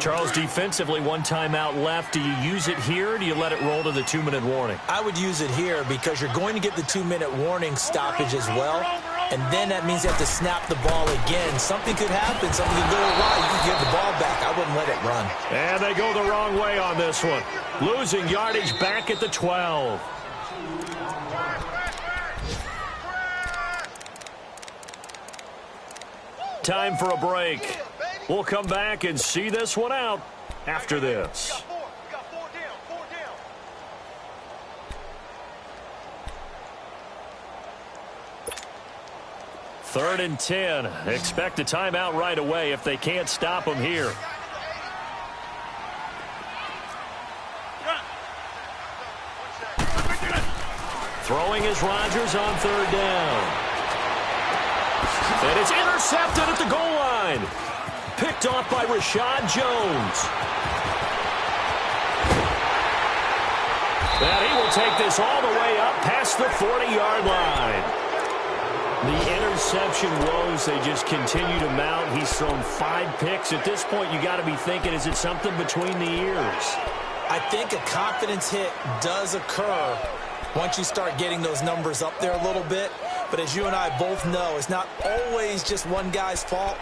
Charles, defensively, 1 timeout left. Do you use it here, or do you let it roll to the 2-minute warning? I would use it here because you're going to get the 2-minute warning stoppage as well. and then that means you have to snap the ball again. Something could happen. Something could go awry. You could give the ball back. I wouldn't let it run. And they go the wrong way on this one. Losing yardage back at the 12. Time for a break. We'll come back and see this one out after this. 3rd and 10. Expect a timeout right away if they can't stop them here. Throwing is Rodgers on 3rd down. And it's intercepted at the goal line. Picked off by Rashad Jones. And he will take this all the way up past the 40-yard line. The interception woes, they just continue to mount. He's thrown 5 picks. At this point, you got to be thinking, is it something between the ears? I think a confidence hit does occur once you start getting those numbers up there a little bit. But as you and I both know, it's not always just one guy's fault.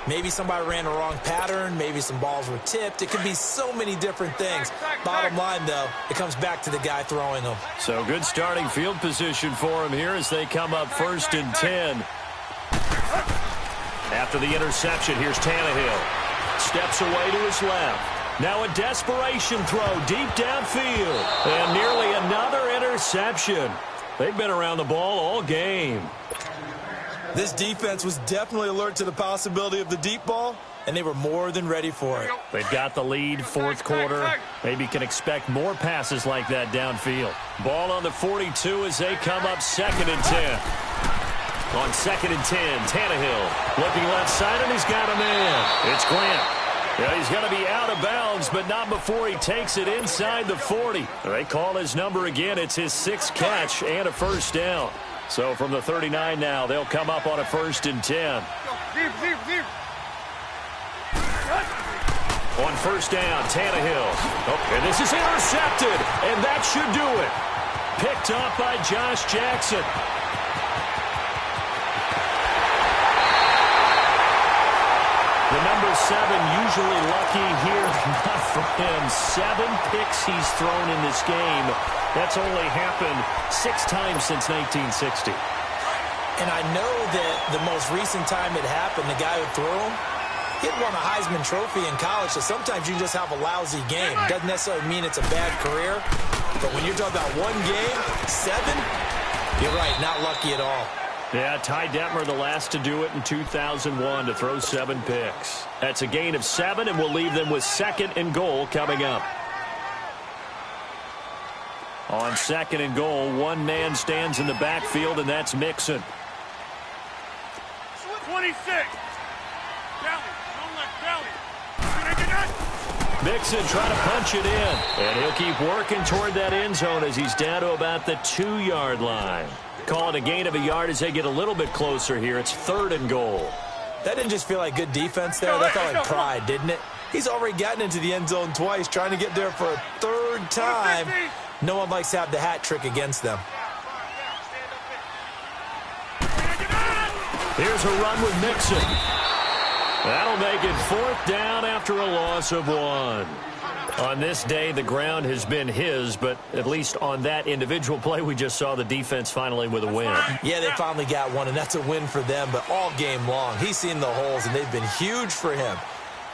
Maybe somebody ran the wrong pattern. Maybe some balls were tipped. It could be so many different things. Bottom line, though, it comes back to the guy throwing them. So good starting field position for him here as they come up 1st and 10. After the interception, here's Tannehill. Steps away to his left. Now a desperation throw deep downfield. And nearly another interception. They've been around the ball all game. This defense was definitely alert to the possibility of the deep ball, and they were more than ready for it. They've got the lead, 4th quarter. Maybe can expect more passes like that downfield. Ball on the 42 as they come up 2nd and 10. On 2nd and 10, Tannehill looking left side, and he's got a man. It's Grant. Yeah, he's going to be out of bounds, but not before he takes it inside the 40. They call his number again. It's his 6th catch and a 1st down. So from the 39 now, they'll come up on a 1st and 10. On 1st down, Tannehill. Oh, and this is intercepted, and that should do it. Picked off by Josh Jackson. The number 7 usually lucky here. Not for him. 7 picks he's thrown in this game. That's only happened 6 times since 1960. And I know that the most recent time it happened, the guy who threw him, he had won a Heisman Trophy in college, so sometimes you just have a lousy game. Doesn't necessarily mean it's a bad career, but when you're talking about one game, 7, you're right, not lucky at all. Yeah, Ty Detmer, the last to do it in 2001, to throw 7 picks. That's a gain of 7, and we'll leave them with 2nd and goal coming up. On 2nd and goal, one man stands in the backfield, and that's Mixon. 26. Mixon trying to punch it in, and he'll keep working toward that end zone as he's down to about the 2-yard line. Call it a gain of a yard as they get a little bit closer here. It's 3rd and goal. That didn't just feel like good defense there. That felt like pride, didn't it? He's already gotten into the end zone twice, trying to get there for a 3rd time. No one likes to have the hat trick against them. Here's a run with Mixon. That'll make it 4th down after a loss of 1. On this day, the ground has been his, but at least on that individual play, we just saw the defense finally with a win. Yeah, they finally got one, and that's a win for them, but all game long, he's seen the holes, and they've been huge for him.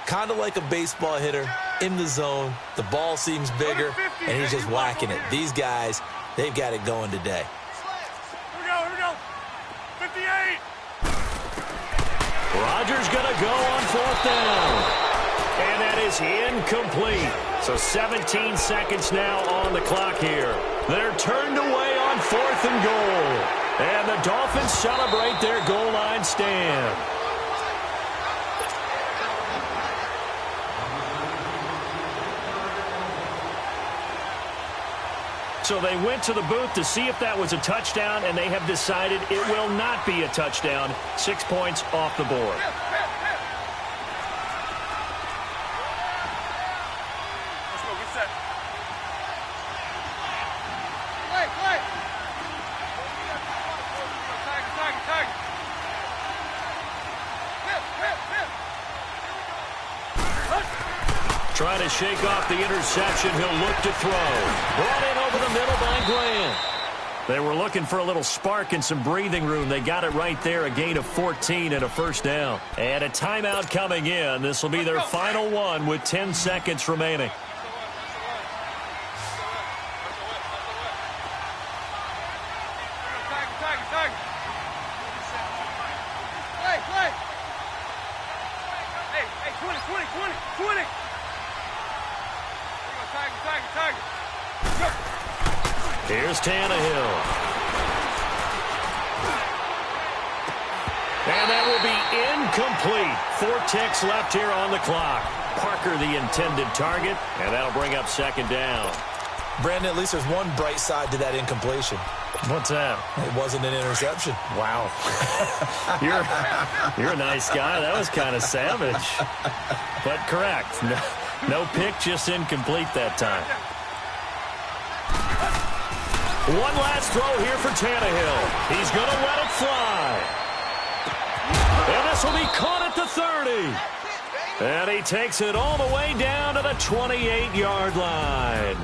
Kind of like a baseball hitter in the zone. The ball seems bigger, and he's just whacking it. These guys, they've got it going today. Here we go. 58. Rodgers going to go on 4th down. And that is incomplete. So 17 seconds now on the clock here. They're turned away on 4th and goal. And the Dolphins celebrate their goal line stand. So they went to the booth to see if that was a touchdown, and they have decided it will not be a touchdown. 6 points off the board. Trying to shake off the interception. He'll look to throw. Brought in over the middle by Grant. They were looking for a little spark and some breathing room. They got it right there, a gain of 14 and a first down. And a timeout coming in. This will be their final one with 10 seconds remaining. Here's Tannehill. And that will be incomplete. 4 ticks left here on the clock. Parker the intended target, and that'll bring up second down. Brandon, at least there's one bright side to that incompletion. What's that? It wasn't an interception. Wow. You're a nice guy. That was kind of savage. But correct. No pick, just incomplete that time. One last throw here for Tannehill. He's going to let it fly. And this will be caught at the 30. And he takes it all the way down to the 28-yard line.